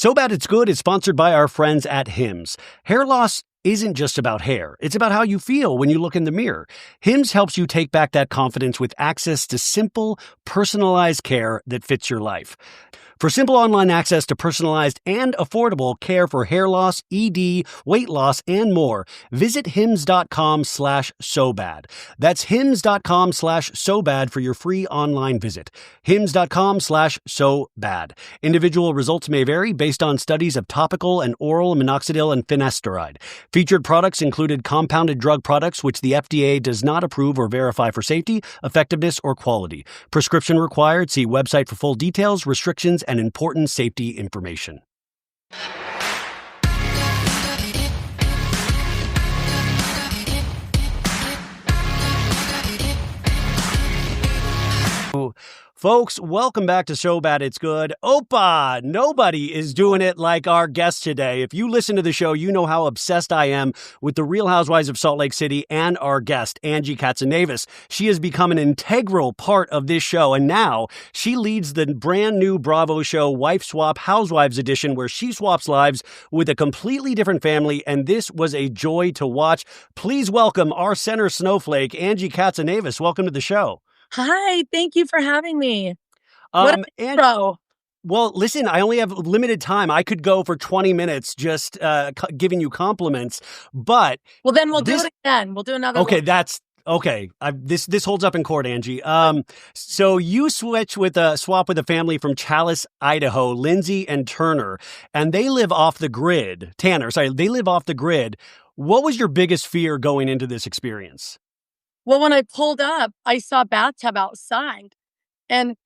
So Bad It's Good is sponsored by our friends at Hims. Hair loss isn't just about hair. It's about how you feel when you look in the mirror. Hims helps you take back that confidence with access to simple, personalized care that fits your life. For simple online access to personalized and affordable care for hair loss, ED, weight loss, and more, visit hims.com/sobad. That's hims.com/sobad for your free online visit. hims.com/sobad. Individual results may vary based on studies of topical and oral minoxidil and finasteride. Featured products included compounded drug products which the FDA does not approve or verify for safety, effectiveness, or quality. Prescription required. See website for full details, restrictions, and important safety information. Folks, welcome back to So Bad It's Good. Opa, nobody is doing it like our guest today. If you listen to the show, you know how obsessed I am with the Real Housewives of Salt Lake City and our guest, Angie Katsanevas. She has become an integral part of this show, and now she leads the brand new Bravo show, Wife Swap Housewives Edition, where she swaps lives with a completely different family, and this was a joy to watch. Please welcome our center snowflake, Angie Katsanevas. Welcome to the show. Hi, thank you for having me. What a intro. Well, listen, I only have limited time. I could go for 20 minutes just giving you compliments, but... Well, then we'll do it again. We'll do another Okay, one. that's... Okay, this holds up in court, Angie. So you swap with a family from Challis, Idaho, Lindsay and Turner, and they live off the grid. They live off the grid. What was your biggest fear going into this experience? Well, when I pulled up, I saw a bathtub outside, and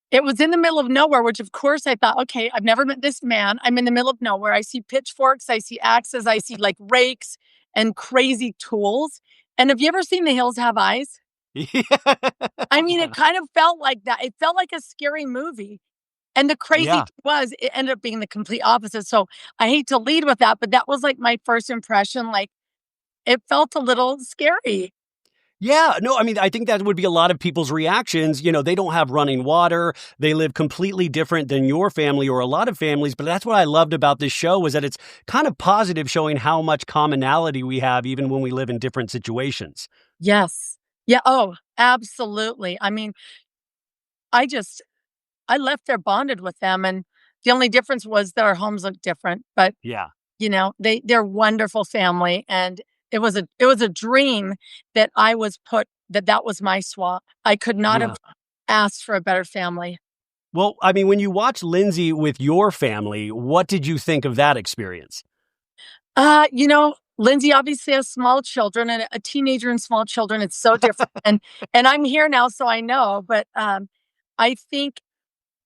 it was in the middle of nowhere, which of course I thought, okay, I've never met this man. I'm in the middle of nowhere. I see pitchforks, I see axes, I see like rakes and crazy tools. And have you ever seen The Hills Have Eyes? Yeah. I mean, it kind of felt like that. It felt like a scary movie. And the crazy thing was, it ended up being the complete opposite. So I hate to lead with that, but that was like my first impression. Like, it felt a little scary. Yeah, no, I mean, I think that would be a lot of people's reactions. You know, they don't have running water. They live completely different than your family or a lot of families. But that's what I loved about this show was that it's kind of positive, showing how much commonality we have even when we live in different situations. Yes. Yeah. Oh, absolutely. I mean, I left there bonded with them. And the only difference was that our homes looked different. But, Yeah. you know, they're wonderful family. And it was a dream that I was that was my swap. I could not have asked for a better family. Well, I mean, when you watch Lindsay with your family, what did you think of that experience? You know, Lindsay obviously has small children, and a teenager and small children, it's so different. and I'm here now, so I know. But I think,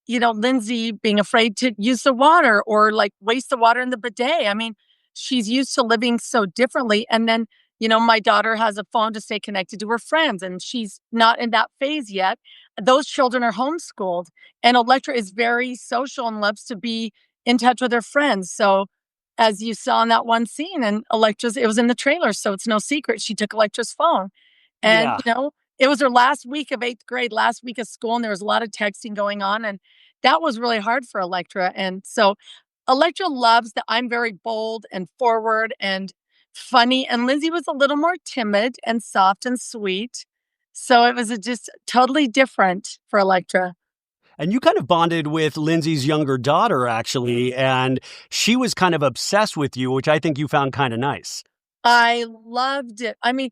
you know, Lindsay being afraid to use the water or like waste the water in the bidet. I mean, she's used to living so differently. And then, you know, my daughter has a phone to stay connected to her friends, and she's not in that phase yet. Those children are homeschooled, and Electra is very social and loves to be in touch with her friends. So as you saw in that one scene, and it was in the trailer, so it's no secret, she took Electra's phone. And, you know, it was her last week of 8th grade, last week of school, and there was a lot of texting going on. And that was really hard for Electra. And so Electra loves that I'm very bold and forward and funny. And Lindsay was a little more timid and soft and sweet. So it was just totally different for Electra. And you kind of bonded with Lindsay's younger daughter, actually, and she was kind of obsessed with you, which I think you found kind of nice. I loved it. I mean,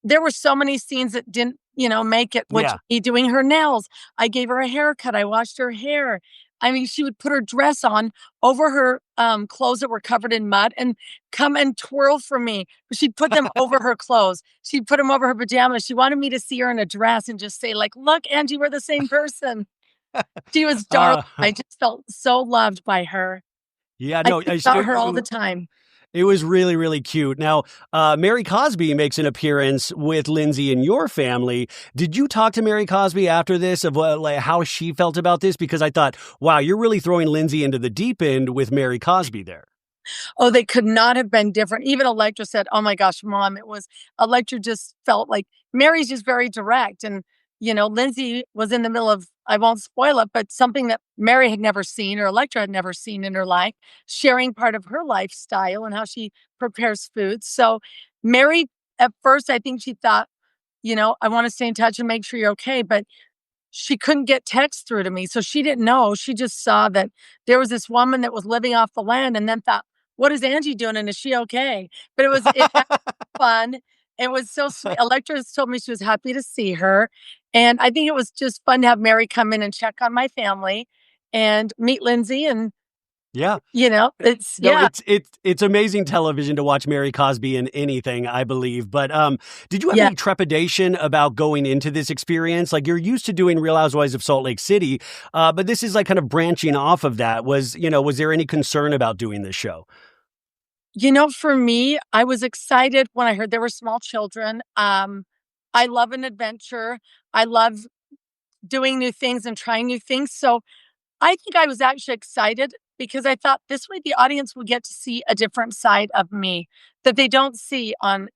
there were so many scenes that didn't, you know, make it, which me doing her nails. I gave her a haircut. I washed her hair. I mean, she would put her dress on over her clothes that were covered in mud and come and twirl for me. She'd put them over her clothes. She'd put them over her pajamas. She wanted me to see her in a dress and just say, like, look, Angie, we're the same person. She was darling. I just felt so loved by her. Yeah, no, I saw her all the time. It was really, really cute. Now, Mary Cosby makes an appearance with Lindsay and your family. Did you talk to Mary Cosby after this of like how she felt about this? Because I thought, wow, you're really throwing Lindsay into the deep end with Mary Cosby there. Oh, they could not have been different. Even Electra said, oh my gosh, Mom, Electra just felt like Mary's just very direct. And Lindsay was in the middle of, I won't spoil it, but something that Mary had never seen or Electra had never seen in her life, sharing part of her lifestyle and how she prepares food. So Mary, at first, I think she thought, I want to stay in touch and make sure you're okay. But she couldn't get text through to me. So she didn't know. She just saw that there was this woman that was living off the land and then thought, what is Angie doing? And is she okay? But it had fun. It was so sweet. Electra told me she was happy to see her. And I think it was just fun to have Mary come in and check on my family and meet Lindsay. And, Yeah. it's, No, yeah, it's amazing television to watch Mary Cosby in anything, I believe. But did you have yeah. any trepidation about going into this experience? Like, you're used to doing Real Housewives of Salt Lake City, but this is like kind of branching off of that. Was there any concern about doing this show? For me, I was excited when I heard there were small children. I love an adventure. I love doing new things and trying new things. So I think I was actually excited because I thought this way the audience will get to see a different side of me that they don't see on,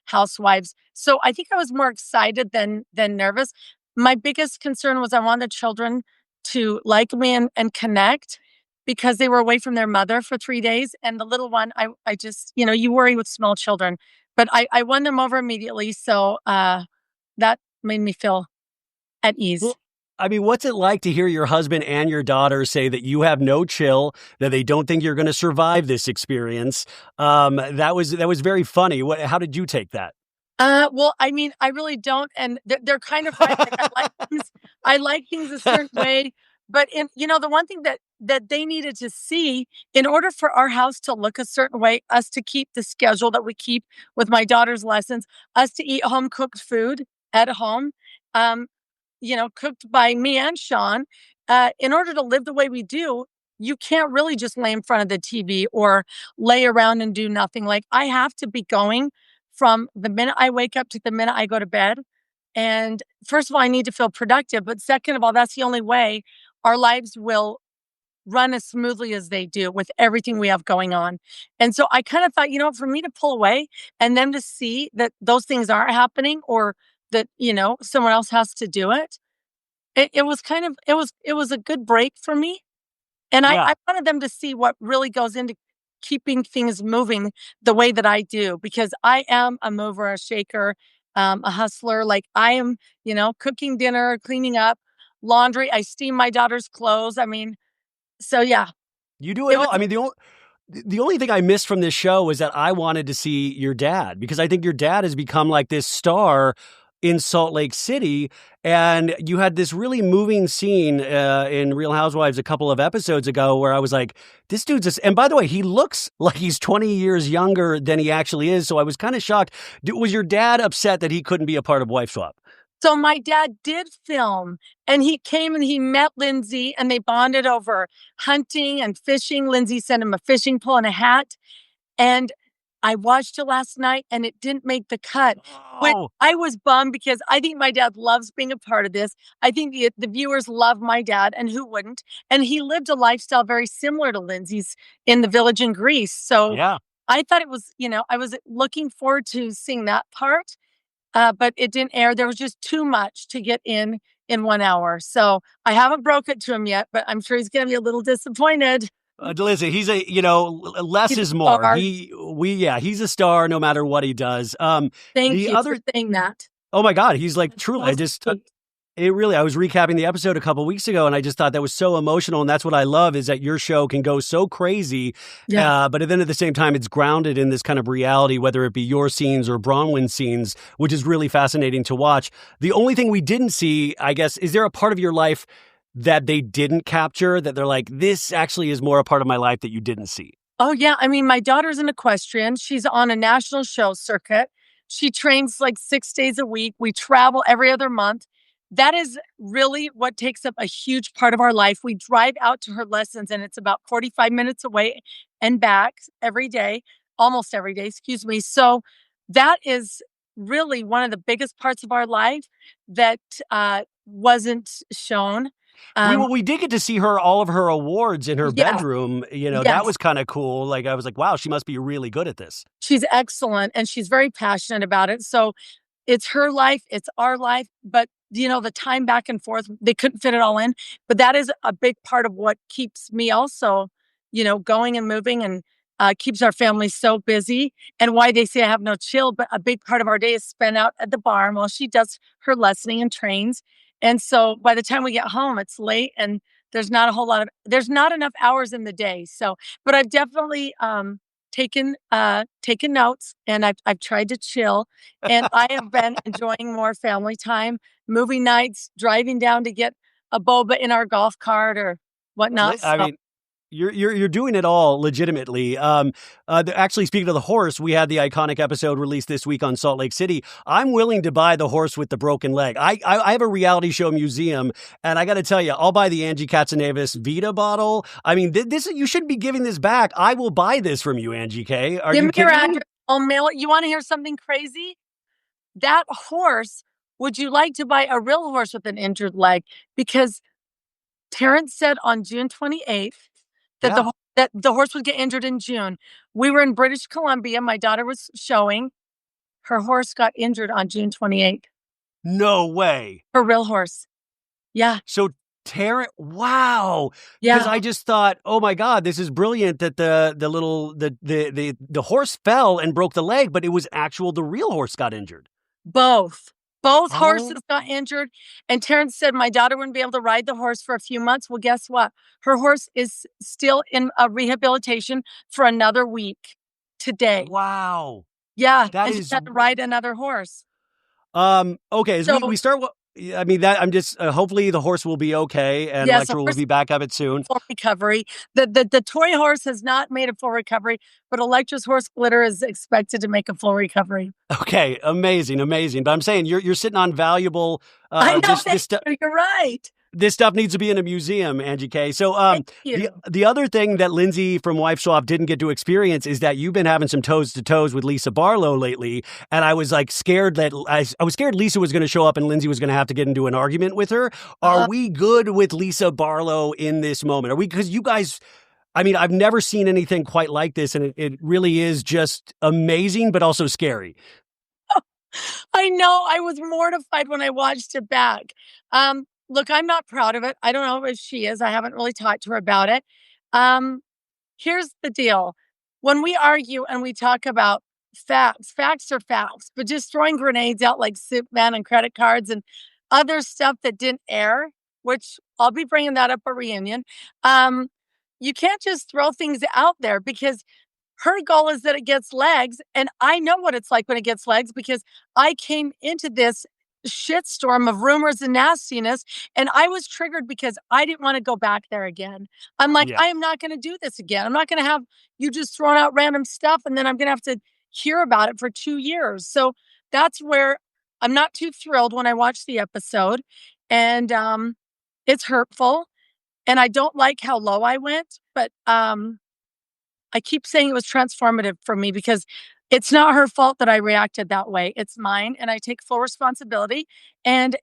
Housewives. So I think I was more excited than nervous. My biggest concern was I wanted children to like me and connect because they were away from their mother for 3 days. And the little one, I just, you worry with small children, but I won them over immediately. So that made me feel at ease. Well, I mean, what's it like to hear your husband and your daughter say that you have no chill, that they don't think you're going to survive this experience? That was very funny. How did you take that? Well, I mean, I really don't, and they're kind of right. Like, I like things a certain way, but the one thing that they needed to see in order for our house to look a certain way, us to keep the schedule that we keep with my daughter's lessons, us to eat home cooked food at home, um, cooked by me and Sean. In order to live the way we do, you can't really just lay in front of the TV or lay around and do nothing. Like, I have to be going from the minute I wake up to the minute I go to bed. And first of all, I need to feel productive. But second of all, that's the only way our lives will run as smoothly as they do with everything we have going on. And so I kind of thought, for me to pull away and them to see that those things aren't happening or that, someone else has to do it. It was kind of, it was a good break for me. And I, Yeah. I wanted them to see what really goes into keeping things moving the way that I do, because I am a mover, a shaker, a hustler. Like, I am, cooking dinner, cleaning up, laundry. I steam my daughter's clothes. I mean, so yeah, You do it it all. was, I mean, the only thing I missed from this show was that I wanted to see your dad, because I think your dad has become like this star in Salt Lake City. And you had this really moving scene in Real Housewives a couple of episodes ago where I was like, this dude's just, and by the way, he looks like he's 20 years younger than he actually is. So I was kind of shocked. Was your dad upset that he couldn't be a part of Wife Swap? so my dad did film and he came and he met Lindsay and they bonded over hunting and fishing. Lindsay sent him a fishing pole and a hat. And I watched it last night and it didn't make the cut, which Oh, I was bummed because I think my dad loves being a part of this. I think the viewers love my dad, and who wouldn't? And he lived a lifestyle very similar to Lindsay's in the village in Greece. So yeah. I thought it was, I was looking forward to seeing that part, but it didn't air. There was just too much to get in 1 hour. So I haven't broke it to him yet, but I'm sure he's going to be a little disappointed. Listen, he's less He's is a more. star. He's a star no matter what he does. Thank The you for other, saying that. oh my God, he's like That's truly, so sweet. I was recapping the episode a couple weeks ago and I just thought that was so emotional. And that's what I love, is that your show can go so crazy. Yeah. But then at the same time, it's grounded in this kind of reality, whether it be your scenes or Bronwyn's scenes, which is really fascinating to watch. The only thing we didn't see, I guess, is there a part of your life that they didn't capture that they're like, this actually is more a part of my life that you didn't see? Oh, yeah. I mean, my daughter's an equestrian. She's on a national show circuit. She trains like 6 days a week. We travel every other month. That is really what takes up a huge part of our life. We drive out to her lessons, and it's about 45 minutes away and back every day, almost every day, excuse me. So that is really one of the biggest parts of our life that wasn't shown. Um, We did get to see all of her awards in her yeah, bedroom. That yes. was kind of cool. Like, I was like, wow, she must be really good at this. She's excellent and she's very passionate about it. So it's her life, it's our life, but the time back and forth, they couldn't fit it all in. But that is a big part of what keeps me also, going and moving, and keeps our family so busy, and why they say I have no chill. But a big part of our day is spent out at the barn while she does her lessoning and trains. And so by the time we get home, it's late, and there's not enough hours in the day. So, but I've definitely taken notes, and I've tried to chill, and I have been enjoying more family time, movie nights, driving down to get a boba in our golf cart or whatnot. I mean, you're doing it all legitimately. Actually, speaking of the horse, we had the iconic episode released this week on Salt Lake City. I'm willing to buy the horse with the broken leg. I have a reality show museum, and I got to tell you, I'll buy the Angie Katsanevas Vita bottle. I mean, this you should be giving this back. I will buy this from you, Angie K. Are you kidding me? I'll mail it. You want to hear something crazy? That horse. Would you like to buy a real horse with an injured leg? Because Terrence said on June 28th. That the horse would get injured in June. We were in British Columbia. My daughter was showing. Her horse got injured on June 28th. No way. Her real horse. Yeah. So wow. Yeah. Because I just thought, oh my God, this is brilliant that the horse fell and broke the leg, but it was the real horse got injured. Both horses got injured, and Terrence said my daughter wouldn't be able to ride the horse for a few months. Well, guess what? Her horse is still in a rehabilitation for another week today. Wow. Yeah, and she had to ride another horse. Okay, as we start, I mean, that I'm just hopefully the horse will be okay, and Electra will be back of it soon. Full recovery. The toy horse has not made a full recovery, but Electra's horse Glitter is expected to make a full recovery. Okay, amazing. But I'm saying you're sitting on valuable. I know you're right. This stuff needs to be in a museum, Angie K. So the other thing that Lindsay from Wife Swap didn't get to experience is that you've been having some toes-to-toes with Lisa Barlow lately, and I was like scared that I was scared Lisa was going to show up and Lindsay was going to have to get into an argument with her. Are we good with Lisa Barlow in this moment? Are we? Because you guys, I mean, I've never seen anything quite like this, and it really is just amazing, but also scary. I know. I was mortified when I watched it back. Look, I'm not proud of it. I don't know if she is. I haven't really talked to her about it. Here's the deal. When we argue and we talk about facts are facts, but just throwing grenades out like Soup Man and credit cards and other stuff that didn't air, which I'll be bringing that up at reunion. You can't just throw things out there, because her goal is that it gets legs. And I know what it's like when it gets legs, because I came into this shitstorm of rumors and nastiness, and I was triggered because I didn't want to go back there again. I'm like, I am not going to do this again. I'm not going to have you just throwing out random stuff, and then I'm going to have to hear about it for 2 years. So that's where I'm not too thrilled when I watch the episode, and it's hurtful, and I don't like how low I went, but I keep saying it was transformative for me, because it's not her fault that I reacted that way. It's mine, and I take full responsibility. And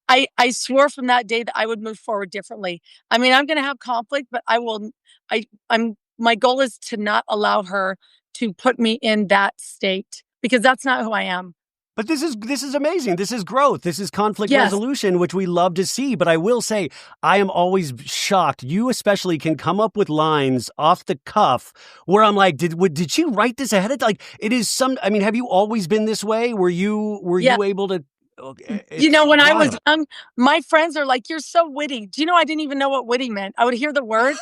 I swore from that day that I would move forward differently. I mean, I'm going to have conflict, but my goal is to not allow her to put me in that state, because that's not who I am. But this is amazing. This is growth. This is conflict resolution, which we love to see. But I will say, I am always shocked. You especially can come up with lines off the cuff where I'm like, did she write this ahead of time? Like, it is I mean, have you always been this way? Were you able to? When I was young, my friends are like, "You're so witty." Do you know I didn't even know what witty meant? I would hear the word,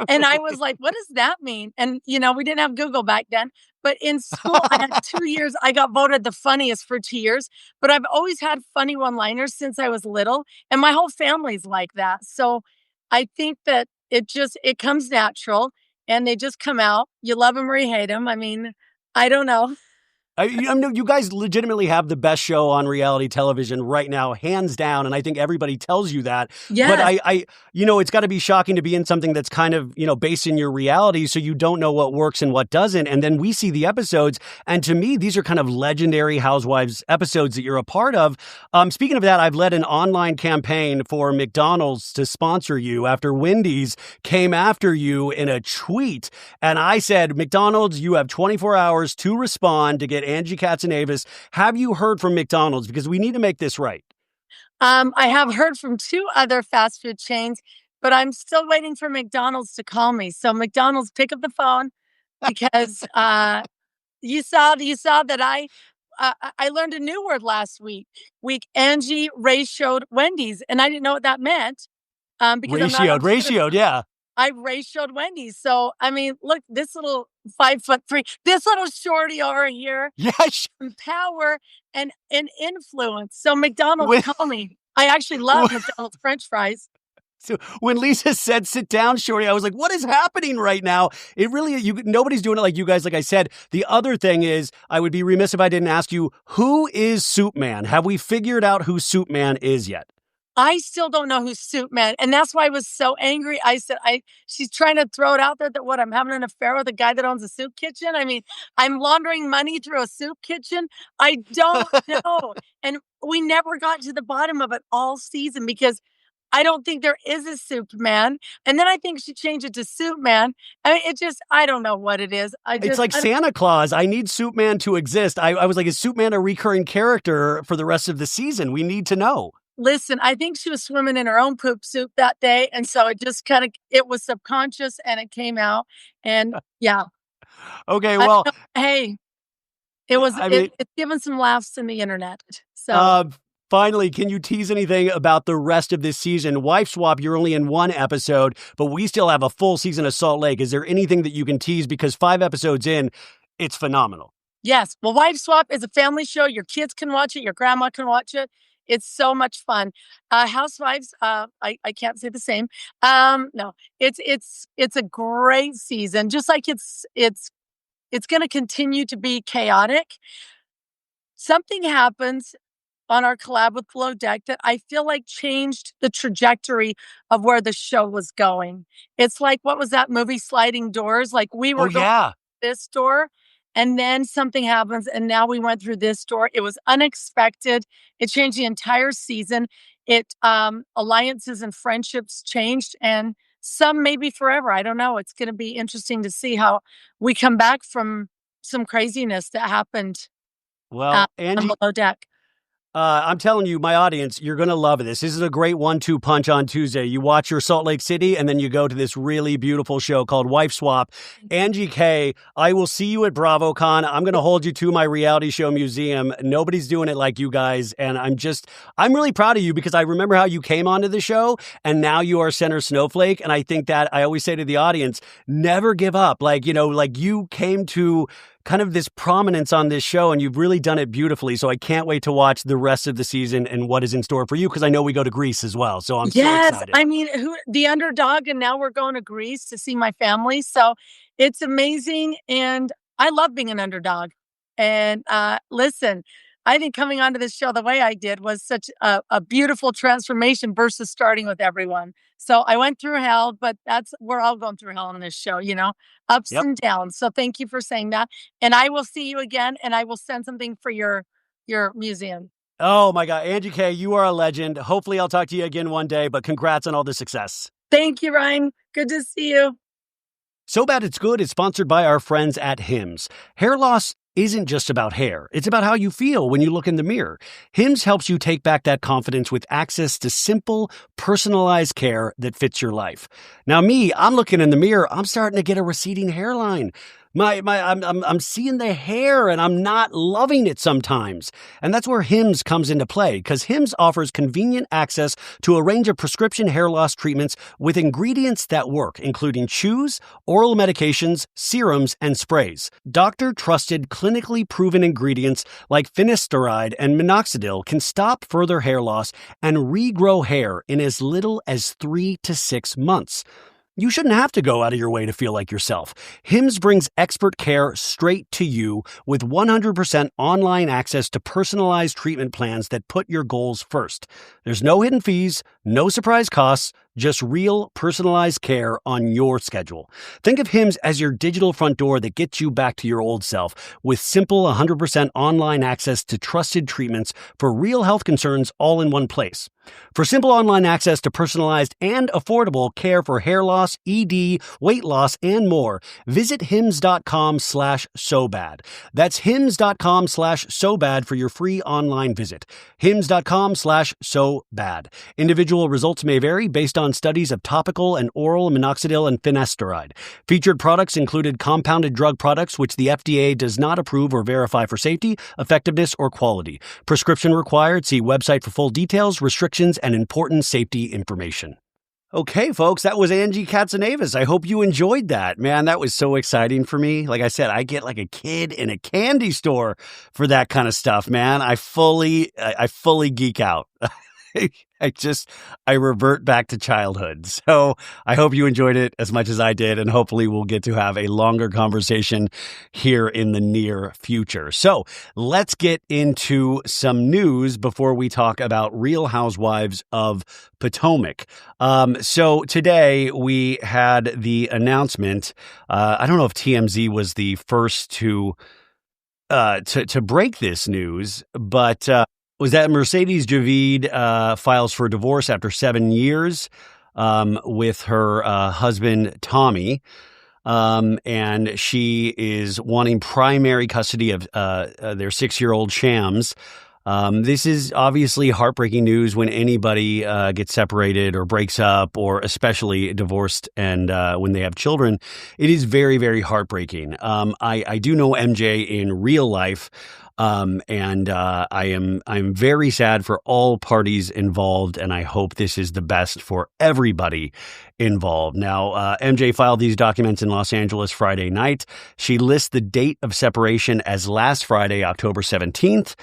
and I was like, "What does that mean?" And we didn't have Google back then. But in school, I had 2 years. I got voted the funniest for 2 years. But I've always had funny one-liners since I was little, and my whole family's like that. So I think that it comes natural, and they just come out. You love them or you hate them. I mean, I don't know. You guys legitimately have the best show on reality television right now, hands down, and I think everybody tells you that. Yes. But it's got to be shocking to be in something that's kind of, based in your reality, so you don't know what works and what doesn't. And then we see the episodes, and to me, these are kind of legendary Housewives episodes that you're a part of. Speaking of that, I've led an online campaign for McDonald's to sponsor you after Wendy's came after you in a tweet. And I said, McDonald's, you have 24 hours to respond to get Angie Katsanevas. Have you heard from McDonald's? Because we need to make this right. I have heard from 2 other fast food chains, but I'm still waiting for McDonald's to call me. So McDonald's, pick up the phone because, you saw that I learned a new word last week. Angie ratioed Wendy's, and I didn't know what that meant, because I'm not Ratioed, yeah. I ratioed Wendy's. So, I mean, look, this little 5'3", this little shorty over here, Yeah, power and influence. So McDonald's when, call me. I actually love McDonald's French fries. so when Lisa said sit down, Shorty, I was like, what is happening right now? It really, nobody's doing it like you guys, like I said. The other thing is, I would be remiss if I didn't ask you, who is Soup Man? Have we figured out who Soup Man is yet? I still don't know who's Soup Man, and that's why I was so angry. I said, she's trying to throw it out there that I'm having an affair with a guy that owns a soup kitchen. I mean, I'm laundering money through a soup kitchen. I don't know. And we never got to the bottom of it all season because I don't think there is a Soup Man. And then I think she changed it to Soup Man. I mean, I don't know what it is. It's like Santa Claus. I need Soup Man to exist. I was like, is Soup Man a recurring character for the rest of the season? We need to know. Listen, I think she was swimming in her own poop soup that day. And so it just it was subconscious and it came out. And yeah. Okay, well. Hey, it's given some laughs in the internet. So. Finally, can you tease anything about the rest of this season? Wife Swap, you're only in 1 episode, but we still have a full season of Salt Lake. Is there anything that you can tease? Because 5 episodes in, it's phenomenal. Yes. Well, Wife Swap is a family show. Your kids can watch it. Your grandma can watch it. It's so much fun. Housewives, I can't say the same. No, it's a great season. Just like it's going to continue to be chaotic. Something happens on our collab with Below Deck that I feel like changed the trajectory of where the show was going. It's like, what was that movie, Sliding Doors? Like we were going through this door and then something happens and now we went through this door. It was unexpected. It changed the entire season. Alliances and friendships changed and some maybe forever. I don't know. It's going to be interesting to see how we come back from some craziness that happened Angie, on Below Deck. I'm telling you, my audience, you're going to love this. This is a great 1-2 punch on Tuesday. You watch your Salt Lake City, and then you go to this really beautiful show called Wife Swap. Angie K, I will see you at BravoCon. I'm going to hold you to my reality show museum. Nobody's doing it like you guys, and I'm really proud of you because I remember how you came onto the show, and now you are center snowflake, and I think that I always say to the audience, never give up. Like you came to kind of this prominence on this show, and you've really done it beautifully. So I can't wait to watch the rest of the season and what is in store for you, because I know we go to Greece as well. So I'm so excited. I mean, the underdog, and now we're going to Greece to see my family. So it's amazing, and I love being an underdog. And listen, I think coming onto this show the way I did was such a beautiful transformation versus starting with everyone. So I went through hell, but we're all going through hell on this show, ups and downs. So thank you for saying that. And I will see you again, and I will send something for your museum. Oh my God, Angie K, you are a legend. Hopefully I'll talk to you again one day, but congrats on all the success. Thank you, Ryan. Good to see you. So Bad It's Good is sponsored by our friends at Hims. Hair loss isn't just about hair. It's about how you feel when you look in the mirror. Hims helps you take back that confidence with access to simple, personalized care that fits your life. Now I'm looking in the mirror. I'm starting to get a receding hairline. I'm seeing the hair and I'm not loving it sometimes. And that's where Hims comes into play, because Hims offers convenient access to a range of prescription hair loss treatments with ingredients that work, including chews, oral medications, serums, and sprays. Doctor-trusted, clinically proven ingredients like finasteride and minoxidil can stop further hair loss and regrow hair in as little as 3 to 6 months. You shouldn't have to go out of your way to feel like yourself. Hims brings expert care straight to you with 100% online access to personalized treatment plans that put your goals first. There's no hidden fees, No surprise costs, just real personalized care on your schedule. Think of Hims as your digital front door that gets you back to your old self with simple 100% online access to trusted treatments for real health concerns all in one place. For simple online access to personalized and affordable care for hair loss, ED, weight loss, and more, visit hims.com/sobad. That's hims.com/sobad for your free online visit. hims.com/sobad. Individual results may vary based on studies of topical and oral minoxidil and finasteride. Featured products included compounded drug products which the FDA does not approve or verify for safety, effectiveness, or quality. Prescription required. See website for full details, restrictions, and important safety information. Okay, folks, that was Angie Katsanevas. I hope you enjoyed that. Man, that was so exciting for me. Like I said, I get like a kid in a candy store for that kind of stuff, man. I fully geek out. I revert back to childhood. So I hope you enjoyed it as much as I did, and hopefully we'll get to have a longer conversation here in the near future. So let's get into some news before we talk about Real Housewives of Potomac. So today we had the announcement. I don't know if TMZ was the first to break this news, but was that Mercedes Javid files for divorce after 7 years with her husband, Tommy. And she is wanting primary custody of their 6-year-old Shams. This is obviously heartbreaking news when anybody gets separated or breaks up, or especially divorced, and when they have children. It is very, very heartbreaking. I do know MJ in real life. I'm very sad for all parties involved, and I hope this is the best for everybody involved. Now, MJ filed these documents in Los Angeles Friday night. She lists the date of separation as last Friday, October 17th,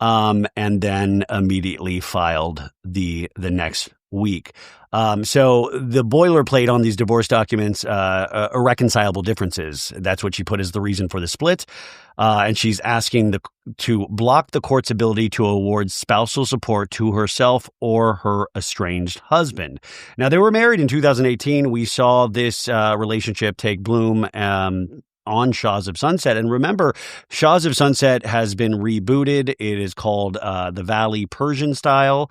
and then immediately filed the next week. So the boilerplate on these divorce documents, irreconcilable differences. That's what she put as the reason for the split. And she's asking to block the court's ability to award spousal support to herself or her estranged husband. Now, they were married in 2018. We saw this relationship take bloom on Shahs of Sunset. And remember, Shahs of Sunset has been rebooted. It is called The Valley Persian Style.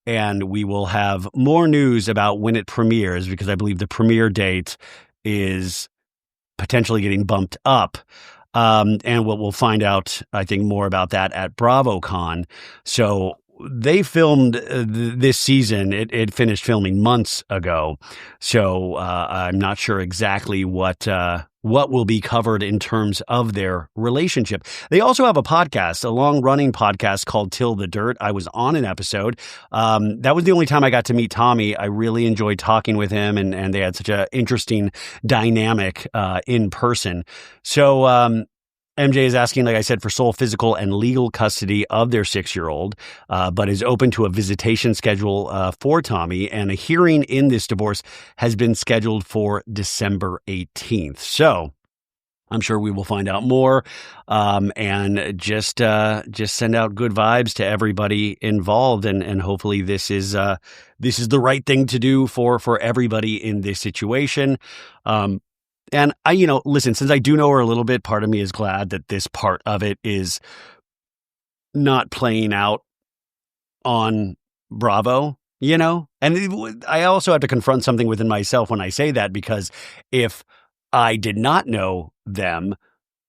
And we will have more news about when it premieres, because I believe the premiere date is potentially getting bumped up. And we'll find out, I think, more about that at BravoCon. So they filmed this season. It finished filming months ago. So I'm not sure exactly what will be covered in terms of their relationship. They also have a podcast, a long-running podcast called Till the Dirt. I was on an episode. That was the only time I got to meet Tommy. I really enjoyed talking with him, and they had such an interesting dynamic in person. So MJ is asking, like I said, for sole physical and legal custody of their 6-year-old, but is open to a visitation schedule for Tommy. And a hearing in this divorce has been scheduled for December 18th. So I'm sure we will find out more, and just send out good vibes to everybody involved, and hopefully this is the right thing to do for everybody in this situation. And I, listen, since I do know her a little bit, part of me is glad that this part of it is not playing out on Bravo, And I also have to confront something within myself when I say that, because if I did not know them,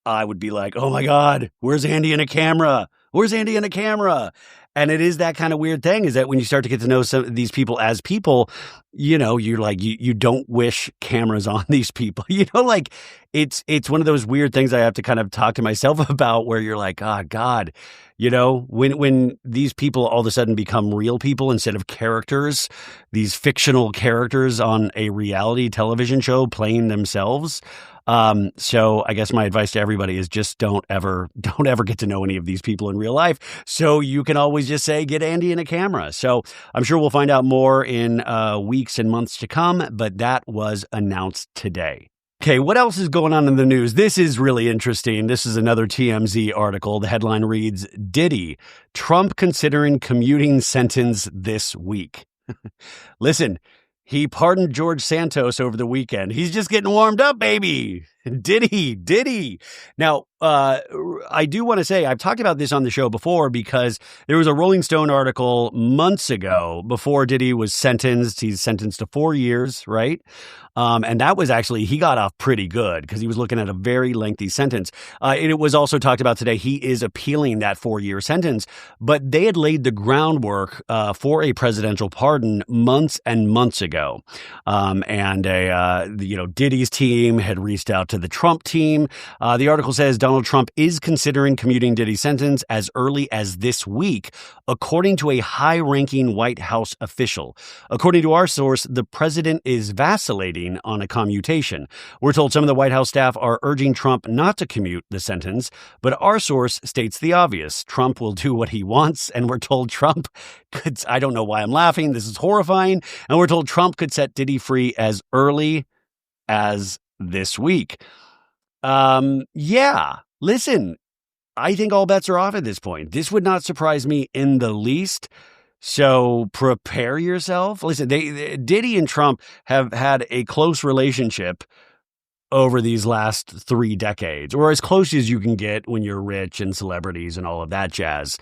I would be like, oh my God, where's Andy in a camera? Where's Andy in a camera? And it is that kind of weird thing, is that when you start to get to know some of these people as people, you're like, you don't wish cameras on these people, like it's one of those weird things I have to kind of talk to myself about, where you're like, oh God, when these people all of a sudden become real people instead of characters, these fictional characters on a reality television show playing themselves. So I guess my advice to everybody is just don't ever get to know any of these people in real life. So you can always just say, get Andy in a camera. So I'm sure we'll find out more in weeks and months to come, but that was announced today. Okay, what else is going on in the news? This is really interesting. This is another TMZ article. The headline reads, Diddy, Trump considering commuting sentence this week. Listen, he pardoned George Santos over the weekend. He's just getting warmed up, baby. Did he? Did he? Now, I do want to say, I've talked about this on the show before because there was a Rolling Stone article months ago before Diddy was sentenced. He's sentenced to 4 years, right? And that was actually, he got off pretty good because he was looking at a very lengthy sentence. It was also talked about today. He is appealing that 4-year sentence, but they had laid the groundwork for a presidential pardon months and months ago. Diddy's team had reached out to the Trump team. The article says Donald Trump is considering commuting Diddy's sentence as early as this week, according to a high-ranking White House official. According to our source, the president is vacillating on a commutation. We're told some of the White House staff are urging Trump not to commute the sentence, but our source states the obvious. Trump will do what he wants, and we're told Trump could, I don't know why I'm laughing, this is horrifying, and we're told Trump could set Diddy free as early as this week. Listen, I think all bets are off at this point. This would not surprise me in the least. So prepare yourself. Listen, Diddy and Trump have had a close relationship over these last 3 decades, or as close as you can get when you're rich and celebrities and all of that jazz.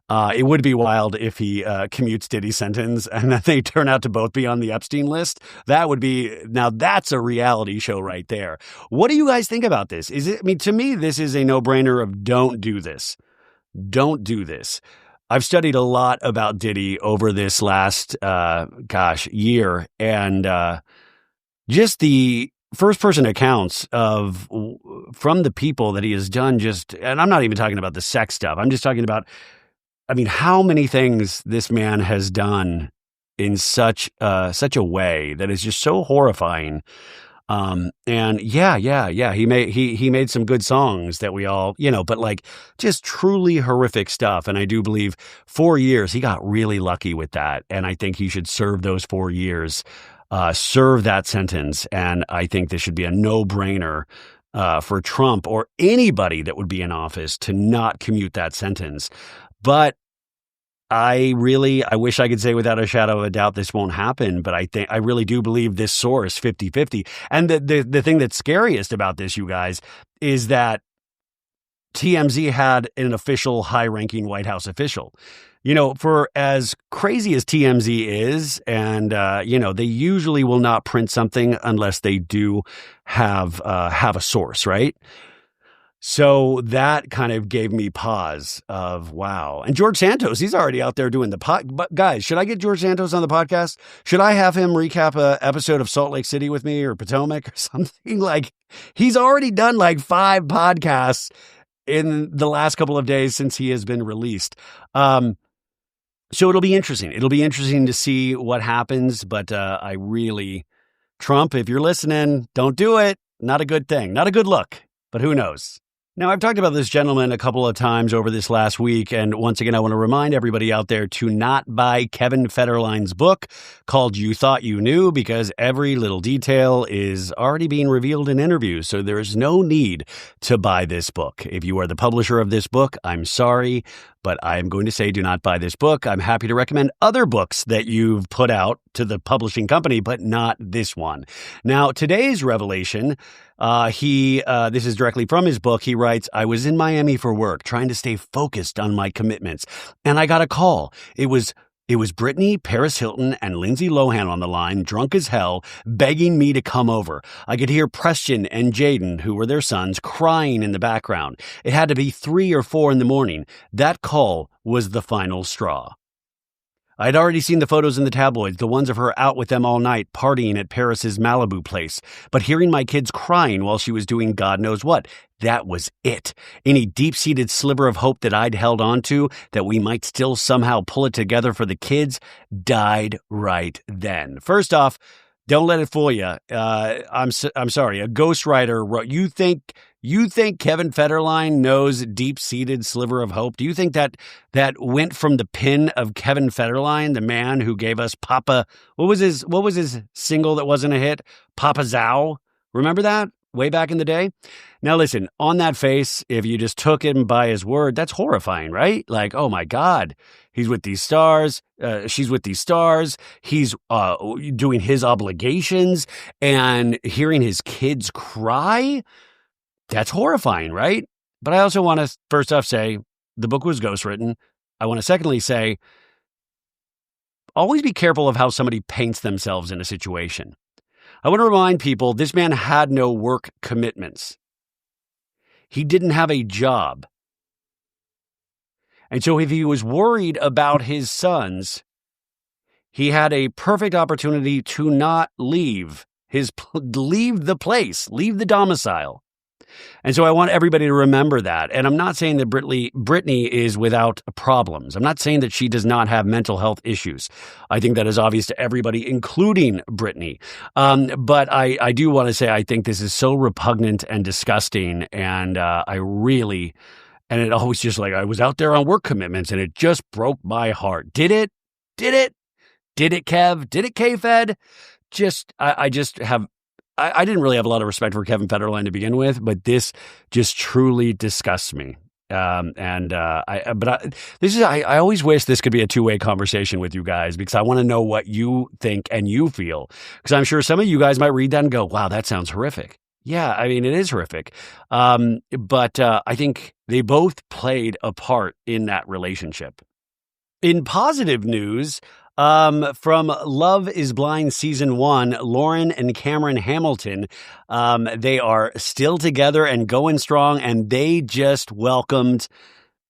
It would be wild if he commutes Diddy's sentence and that they turn out to both be on the Epstein list. That would be, now that's a reality show right there. What do you guys think about this? To me, this is a no-brainer of don't do this. Don't do this. I've studied a lot about Diddy over this last, year, and just the first-person accounts from the people that he has done and I'm not even talking about the sex stuff. I'm just talking about, how many things this man has done in such a way that is just so horrifying. He made some good songs that we all, but just truly horrific stuff. And I do believe 4 years, he got really lucky with that. And I think he should serve those 4 years, serve that sentence. And I think this should be a no-brainer for Trump or anybody that would be in office to not commute that sentence. But I wish I could say without a shadow of a doubt this won't happen, but I really do believe this source 50-50. And the thing that's scariest about this, you guys, is that TMZ had an official high-ranking White House official. For as crazy as TMZ is, and they usually will not print something unless they do have a source, right? So that kind of gave me pause of, wow. And George Santos, he's already out there doing but guys, should I get George Santos on the podcast? Should I have him recap a episode of Salt Lake City with me or Potomac or something? He's already done 5 podcasts in the last couple of days since he has been released. So it'll be interesting. It'll be interesting to see what happens. But Trump, if you're listening, don't do it. Not a good thing. Not a good look. But who knows? Now, I've talked about this gentleman a couple of times over this last week, and once again, I want to remind everybody out there to not buy Kevin Federline's book called You Thought You Knew, because every little detail is already being revealed in interviews, so there is no need to buy this book. If you are the publisher of this book, I'm sorry, but I'm going to say do not buy this book. I'm happy to recommend other books that you've put out to the publishing company, but not this one. Now, today's revelation, this is directly from his book. He writes, I was in Miami for work, trying to stay focused on my commitments, and I got a call. It was Britney, Paris Hilton, and Lindsay Lohan on the line, drunk as hell, begging me to come over. I could hear Preston and Jaden, who were their sons, crying in the background. It had to be 3 or 4 in the morning. That call was the final straw. I'd already seen the photos in the tabloids, the ones of her out with them all night, partying at Paris's Malibu place. But hearing my kids crying while she was doing God knows what, that was it. Any deep-seated sliver of hope that I'd held on to, that we might still somehow pull it together for the kids, died right then. First off, don't let it fool you. I'm sorry. A ghostwriter wrote. You think Kevin Federline knows deep-seated sliver of hope? Do you think that went from the pen of Kevin Federline, the man who gave us Papa? What was his single that wasn't a hit? Papa Zow. Remember that? way back in the day? Now, listen, on that face, if you just took him by his word, that's horrifying, right? Like, oh my God, he's with these stars. She's with these stars. He's doing his obligations and hearing his kids cry. That's horrifying, right? But I also want to first off say the book was ghostwritten. I want to secondly say, always be careful of how somebody paints themselves in a situation. I want to remind people this man had no work commitments. He didn't have a job. And so if he was worried about his sons, he had a perfect opportunity to not leave the place, leave the domicile. And so I want everybody to remember that. And I'm not saying that Brittany is without problems. I'm not saying that she does not have mental health issues. I think that is obvious to everybody, including Brittany. But I do want to say I think this is so repugnant and disgusting. And and it always just like, I was out there on work commitments and it just broke my heart. Did it? Did it? Did it, Kev? Did it, K-Fed? I didn't really have a lot of respect for Kevin Federline to begin with, but this just truly disgusts me. I always wish this could be a two-way conversation with you guys because I want to know what you think and you feel. Because I'm sure some of you guys might read that and go, wow, that sounds horrific. Yeah, I mean, it is horrific. But I think they both played a part in that relationship. In positive news, from Love is Blind Season 1, Lauren and Cameron Hamilton, they are still together and going strong, and they just welcomed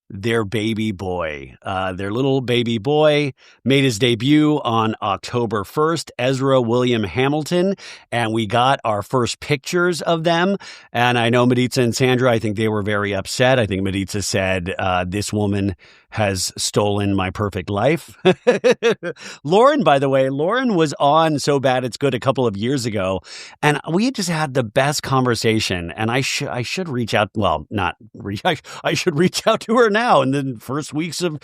their baby boy. Their little baby boy made his debut on October 1st, Ezra William Hamilton, and we got our first pictures of them. And I know Maritza and Sandra, I think they were very upset. I think Maritza said, this woman has stolen my perfect life. Lauren, by the way, was on So Bad It's Good a couple of years ago, and we just had the best conversation. And I should reach out. Well, I should reach out to her now in the first weeks of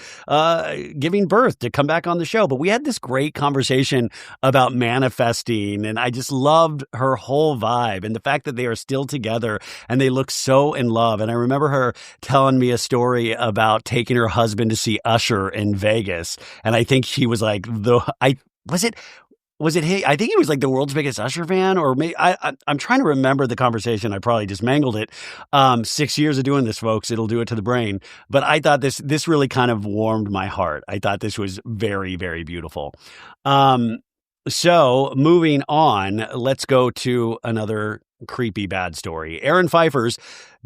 giving birth to come back on the show. But we had this great conversation about manifesting, and I just loved her whole vibe and the fact that they are still together and they look so in love. And I remember her telling me a story about taking her husband to see Usher in Vegas. And I think he was like, was it he? I think he was like the world's biggest Usher fan, or maybe I'm trying to remember the conversation. I probably just mangled it. 6 years of doing this, folks, it'll do it to the brain. But I thought this really kind of warmed my heart. I thought this was very, very beautiful. So moving on, let's go to another creepy bad story. Aaron Pfeiffer's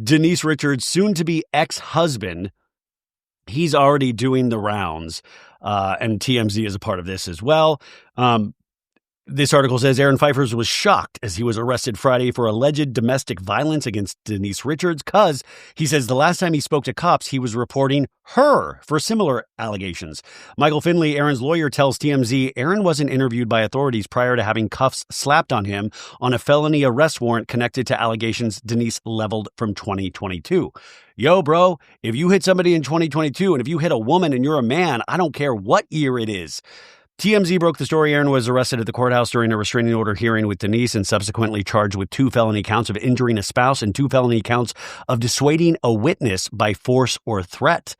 Denise Richards' soon-to-be ex-husband, he's already doing the rounds, and TMZ is a part of this as well. This article says Aaron Pfeiffer was shocked as he was arrested Friday for alleged domestic violence against Denise Richards because he says the last time he spoke to cops, he was reporting her for similar allegations. Michael Finley, Aaron's lawyer, tells TMZ Aaron wasn't interviewed by authorities prior to having cuffs slapped on him on a felony arrest warrant connected to allegations Denise leveled from 2022. Yo, bro, if you hit somebody in 2022 and if you hit a woman and you're a man, I don't care what year it is. TMZ broke the story. Aaron was arrested at the courthouse during a restraining order hearing with Denise and subsequently charged with 2 felony counts of injuring a spouse and 2 felony counts of dissuading a witness by force or threat.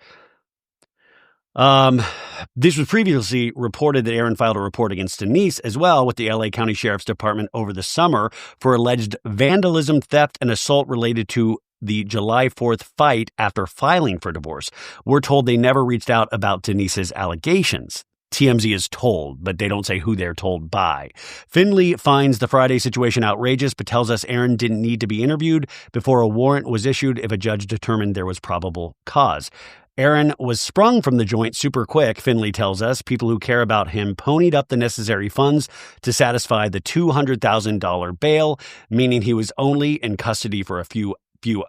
This was previously reported that Aaron filed a report against Denise as well with the LA County Sheriff's Department over the summer for alleged vandalism, theft, and assault related to the July 4th fight after filing for divorce. We're told they never reached out about Denise's allegations. TMZ is told, but they don't say who they're told by. Finley finds the Friday situation outrageous, but tells us Aaron didn't need to be interviewed before a warrant was issued if a judge determined there was probable cause. Aaron was sprung from the joint super quick, Finley tells us. People who care about him ponied up the necessary funds to satisfy the $200,000 bail, meaning he was only in custody for a few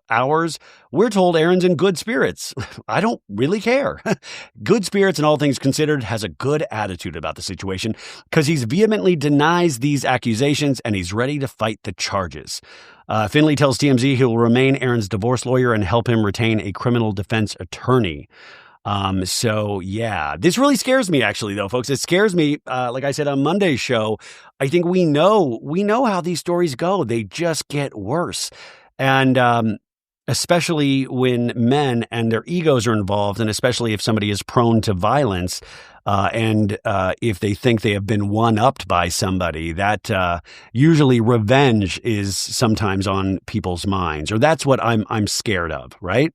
hours. We're told Aaron's in good spirits. I don't really care. Good spirits and all things considered, has a good attitude about the situation because he's vehemently denies these accusations and he's ready to fight the charges. Finley tells TMZ he will remain Aaron's divorce lawyer and help him retain a criminal defense attorney. So yeah, this really scares me actually though, folks. It scares me. Like I said on Monday's show, I think we know how these stories go. They just get worse. And, especially when men and their egos are involved, and especially if somebody is prone to violence, and if they think they have been one-upped by somebody, that usually revenge is sometimes on people's minds, or that's what I'm scared of, right?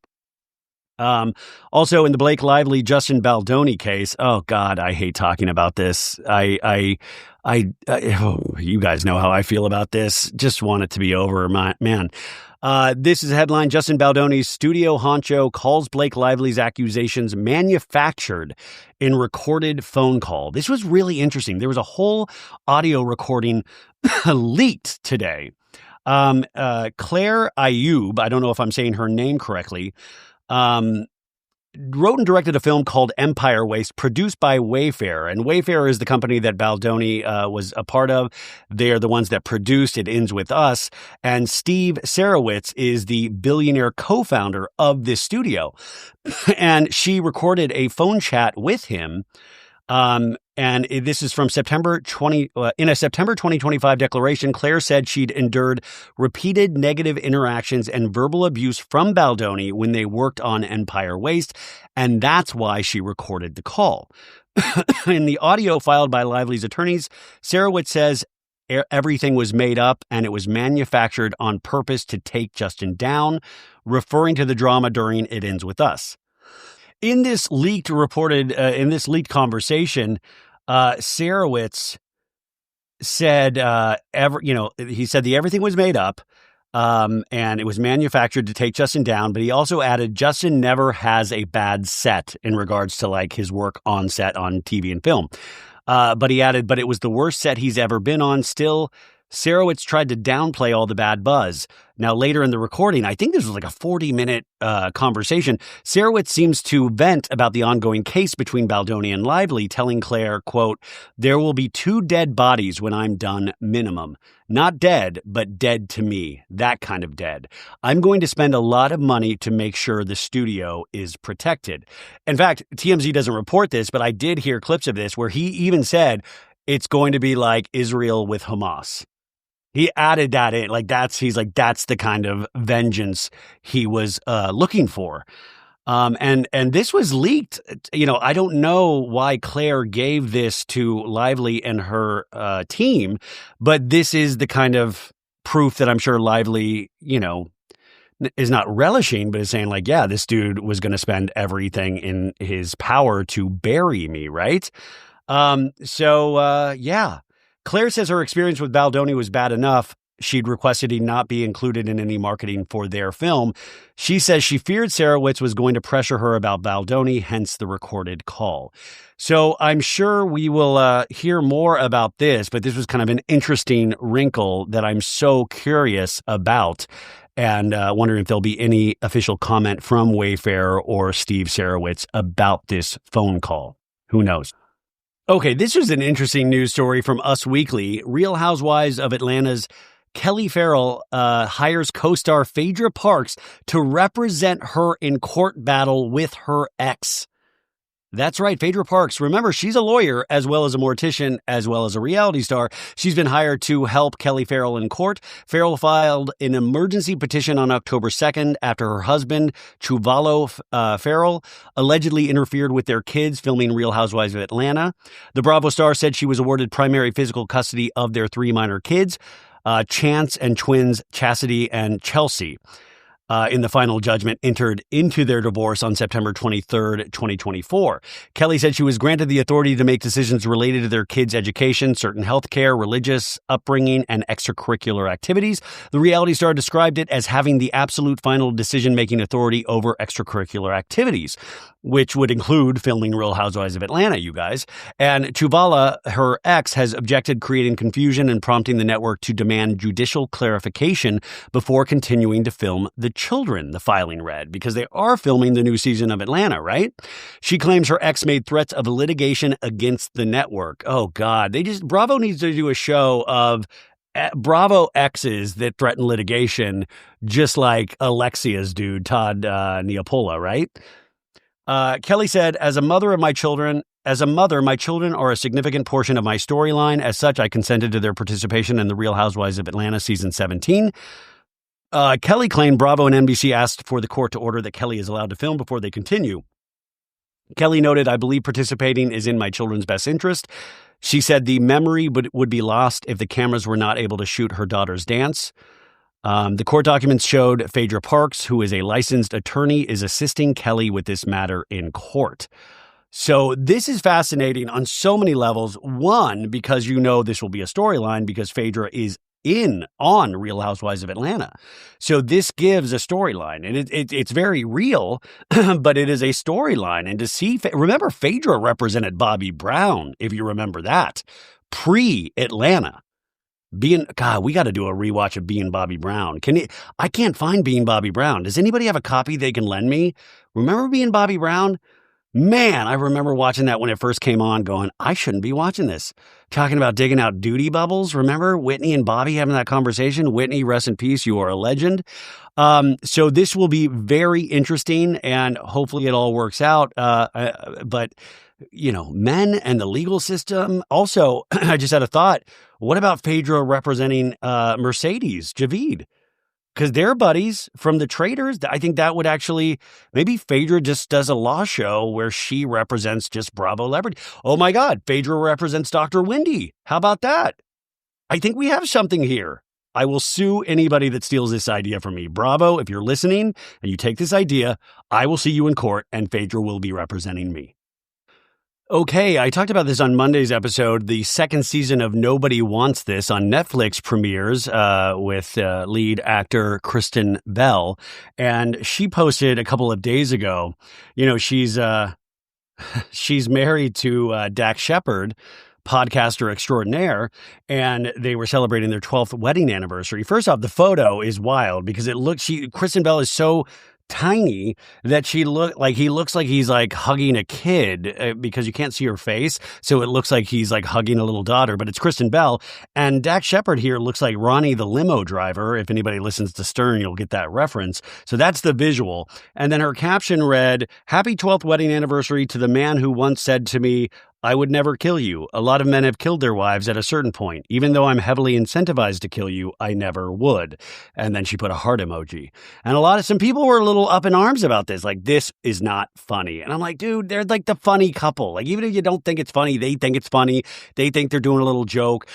Also in the Blake Lively, Justin Baldoni case, oh God, I hate talking about this. You guys know how I feel about this. Just want it to be over, man. This is a headline. Justin Baldoni's studio honcho calls Blake Lively's accusations manufactured in recorded phone call. This was really interesting. There was a whole audio recording leaked today. Claire Ayub, I don't know if I'm saying her name correctly, wrote and directed a film called Empire Waste, produced by Wayfair. And Wayfair is the company that Baldoni was a part of. They are the ones that produced It Ends With Us. And Steve Sarowitz is the billionaire co-founder of this studio. And she recorded a phone chat with him. And this is from September 20, in a September 2025 declaration, Claire said she'd endured repeated negative interactions and verbal abuse from Baldoni when they worked on Empire Waste, and that's why she recorded the call. In the audio filed by Lively's attorneys, Sarowitz says everything was made up and it was manufactured on purpose to take Justin down, referring to the drama during It Ends With Us. In this leaked conversation, Sarowitz said, he said everything was made up, and it was manufactured to take Justin down. But he also added, Justin never has a bad set in regards to like his work on set on TV and film. But he added, but it was the worst set he's ever been on. Still, Sarowitz tried to downplay all the bad buzz. Now, later in the recording, I think this was like a 40-minute conversation, Sarowitz seems to vent about the ongoing case between Baldoni and Lively, telling Claire, quote, there will be 2 dead bodies when I'm done, minimum. Not dead, but dead to me. That kind of dead. I'm going to spend a lot of money to make sure the studio is protected. In fact, TMZ doesn't report this, but I did hear clips of this where he even said it's going to be like Israel with Hamas. He added that in, he's like, that's the kind of vengeance he was looking for. And this was leaked. I don't know why Claire gave this to Lively and her team, but this is the kind of proof that I'm sure Lively, is not relishing, but is saying like, yeah, this dude was going to spend everything in his power to bury me, right? Yeah. Claire says her experience with Baldoni was bad enough. She'd requested he not be included in any marketing for their film. She says she feared Sarowitz was going to pressure her about Baldoni, hence the recorded call. So I'm sure we will hear more about this, but this was kind of an interesting wrinkle that I'm so curious about, and wondering if there'll be any official comment from Wayfair or Steve Sarowitz about this phone call. Who knows? Okay, this was an interesting news story from Us Weekly. Real Housewives of Atlanta's Kelly Farrell hires co-star Phaedra Parks to represent her in court battle with her ex. That's right, Phaedra Parks. Remember, she's a lawyer as well as a mortician, as well as a reality star. She's been hired to help Kelly Farrell in court. Farrell filed an emergency petition on October 2nd after her husband, Chuvalo Farrell, allegedly interfered with their kids filming Real Housewives of Atlanta. The Bravo star said she was awarded primary physical custody of their 3 minor kids, Chance and twins Chastity and Chelsea. In the final judgment entered into their divorce on September 23rd, 2024. Kelly said she was granted the authority to make decisions related to their kids' education, certain health care, religious upbringing, and extracurricular activities. The reality star described it as having the absolute final decision-making authority over extracurricular activities, which would include filming Real Housewives of Atlanta, you guys. And Chuvala, her ex, has objected, creating confusion and prompting the network to demand judicial clarification before continuing to film the children, the filing read, because they are filming the new season of Atlanta, right? She claims her ex made threats of litigation against the network. Oh, God. Bravo needs to do a show of Bravo exes that threaten litigation, just like Alexia's dude, Todd Neapola, right? Kelly said, as a mother, my children are a significant portion of my storyline. As such, I consented to their participation in the Real Housewives of Atlanta season 17. Kelly claimed Bravo and NBC asked for the court to order that Kelly is allowed to film before they continue. Kelly noted, I believe participating is in my children's best interest. She said the memory would be lost if the cameras were not able to shoot her daughter's dance. The court documents showed Phaedra Parks, who is a licensed attorney, is assisting Kelly with this matter in court. So this is fascinating on so many levels. One, because this will be a storyline because Phaedra is on Real Housewives of Atlanta. So this gives a storyline, and it's very real, but it is a storyline. And to see, remember, Phaedra represented Bobby Brown, if you remember that, pre-Atlanta. God, we got to do a rewatch of Being Bobby Brown. I can't find Being Bobby Brown. Does anybody have a copy they can lend me? Remember Being Bobby Brown? Man, I remember watching that when it first came on going, I shouldn't be watching this. Talking about digging out duty bubbles. Remember Whitney and Bobby having that conversation? Whitney, rest in peace. You are a legend. So this will be very interesting and hopefully it all works out. But men and the legal system. Also, I just had a thought. What about Phaedra representing Mercedes Javid? Because they're buddies from the Traders. I think that would actually, maybe Phaedra just does a law show where she represents just Bravo celebrity. Oh my God, Phaedra represents Dr. Wendy. How about that? I think we have something here. I will sue anybody that steals this idea from me. Bravo, if you're listening and you take this idea, I will see you in court and Phaedra will be representing me. Okay, I talked about this on Monday's episode. The second season of Nobody Wants This on Netflix premieres with lead actor Kristen Bell. And she posted a couple of days ago, she's married to Dax Shepard, podcaster extraordinaire, and they were celebrating their 12th wedding anniversary. First off, the photo is wild because Kristen Bell is so tiny that he looks like he's like hugging a kid because you can't see her face. So it looks like he's like hugging a little daughter, but it's Kristen Bell. And Dax Shepard here looks like Ronnie the limo driver. If anybody listens to Stern, you'll get that reference. So that's the visual. And then her caption read, "Happy 12th wedding anniversary to the man who once said to me, I would never kill you. A lot of men have killed their wives at a certain point. Even though I'm heavily incentivized to kill you, I never would." And then she put a heart emoji. And some people were a little up in arms about this. Like, this is not funny. And I'm like, dude, they're like the funny couple. Like, even if you don't think it's funny, they think it's funny. They think they're doing a little joke.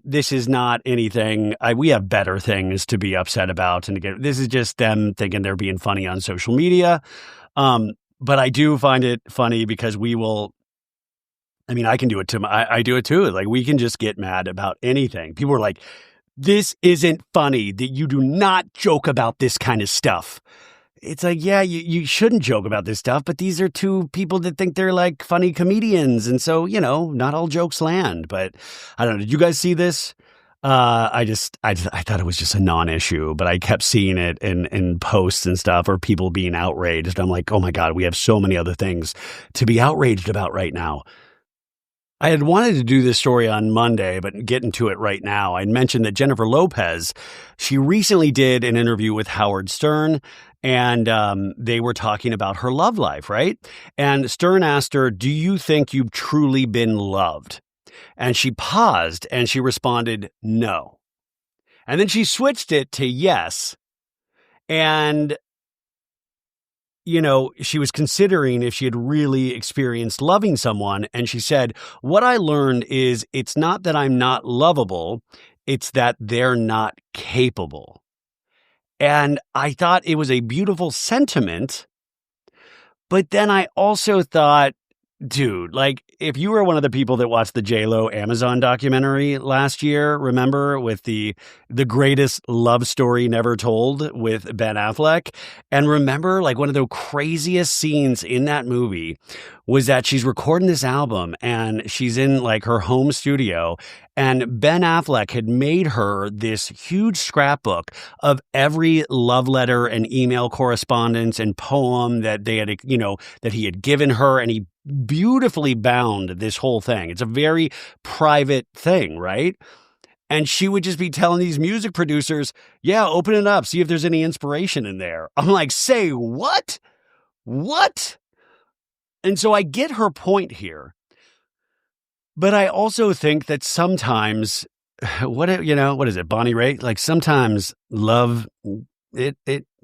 This is not anything. We have better things to be upset about. This is just them thinking they're being funny on social media. But I do find it funny because I can do it too. I do it too. Like, we can just get mad about anything. People are like, this isn't funny, that you do not joke about this kind of stuff. It's like, yeah, you shouldn't joke about this stuff, but these are two people that think they're like funny comedians. And so, not all jokes land, but I don't know. Did you guys see this? I thought it was just a non-issue, but I kept seeing it in posts and stuff or people being outraged. I'm like, oh my God, we have so many other things to be outraged about right now. I had wanted to do this story on Monday, but get into it right now. I'd mentioned that Jennifer Lopez, she recently did an interview with Howard Stern, and they were talking about her love life, right? And Stern asked her, do you think you've truly been loved? And she paused and she responded, no. And then she switched it to yes. And she was considering if she had really experienced loving someone. And she said, what I learned is it's not that I'm not lovable, it's that they're not capable. And I thought it was a beautiful sentiment. But then I also thought, dude, like, if you were one of the people that watched the J-Lo Amazon documentary last year, remember, with the greatest love story never told with Ben Affleck, and remember, like, one of the craziest scenes in that movie was that she's recording this album and she's in like her home studio, and Ben Affleck had made her this huge scrapbook of every love letter and email correspondence and poem that they had, that he had given her, and he beautifully bound this whole thing. It's a very private thing, right? And she would just be telling these music producers, yeah, open it up, see if there's any inspiration in there. I'm like, say what? What? And so I get her point here. But I also think that sometimes, what is it, Bonnie Raitt? Like sometimes love,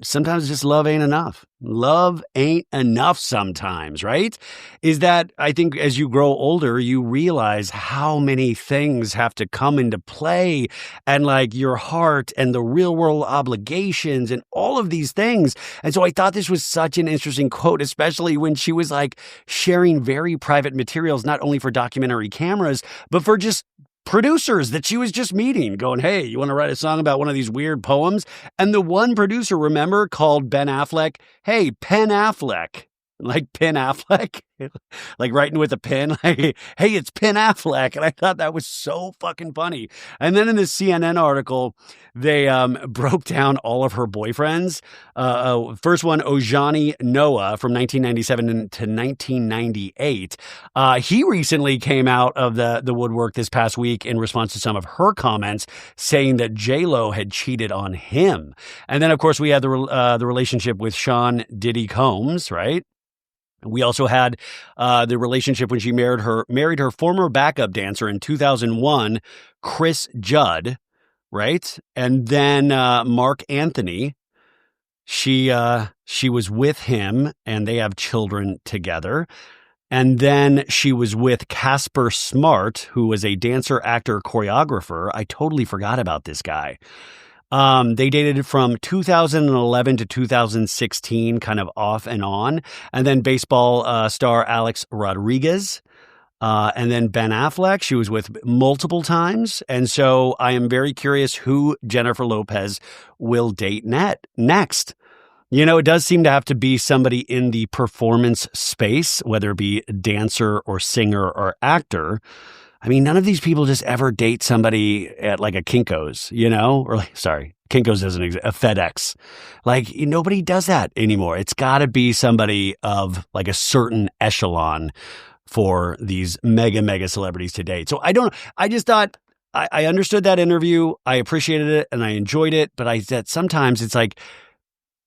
sometimes just love ain't enough. Love ain't enough sometimes, right? Is that I think as you grow older, you realize how many things have to come into play and like your heart and the real world obligations and all of these things. And so I thought this was such an interesting quote, especially when she was like sharing very private materials, not only for documentary cameras, but for just producers that she was just meeting going, hey, you want to write a song about one of these weird poems? And the one producer, remember, called Ben Affleck, hey, Pen Affleck, like Pen Affleck, like writing with a pen, like, hey, it's Pen Affleck. And I thought that was so fucking funny. And then in the CNN article, they broke down all of her boyfriends. First one, Ojani Noah from 1997 to 1998. He recently came out of the woodwork this past week in response to some of her comments saying that J-Lo had cheated on him. And then, of course, we had the relationship with Sean Diddy Combs, right? We also had the relationship when she married her former backup dancer in 2001, Chris Judd, right? And then Mark Anthony, she was with him and they have children together. And then she was with Casper Smart, who was a dancer, actor, choreographer. I totally forgot about this guy. They dated from 2011 to 2016, kind of off and on. And then baseball star Alex Rodriguez. And then Ben Affleck, she was with multiple times. And so I am very curious who Jennifer Lopez will date next. You know, it does seem to have to be somebody in the performance space, whether it be dancer or singer or actor. I mean, none of these people just ever date somebody at like a Kinko's, you know, or sorry, Kinko's doesn't exist, a FedEx. Like nobody does that anymore. It's got to be somebody of like a certain echelon for these mega celebrities to date. So I just thought I understood that interview. I appreciated it and I enjoyed it. But I said sometimes it's like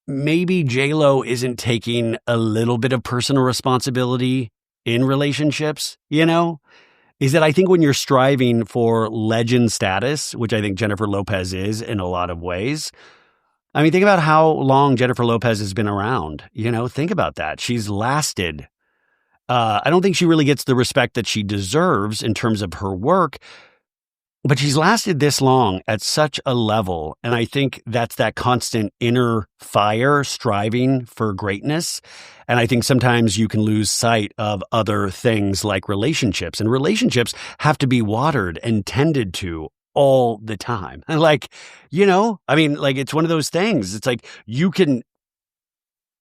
maybe J-Lo isn't taking a little bit of personal responsibility in relationships, you know? Is that I think when you're striving for legend status, which I think Jennifer Lopez is in a lot of ways. I mean, think about how long Jennifer Lopez has been around. You know, think about that. She's lasted. I don't think she really gets the respect that she deserves in terms of her work, but she's lasted this long at such a level. And I think that's that constant inner fire striving for greatness. And I think sometimes you can lose sight of other things like relationships, and relationships have to be watered and tended to all the time. And like, you know, I mean, like it's one of those things. It's like you can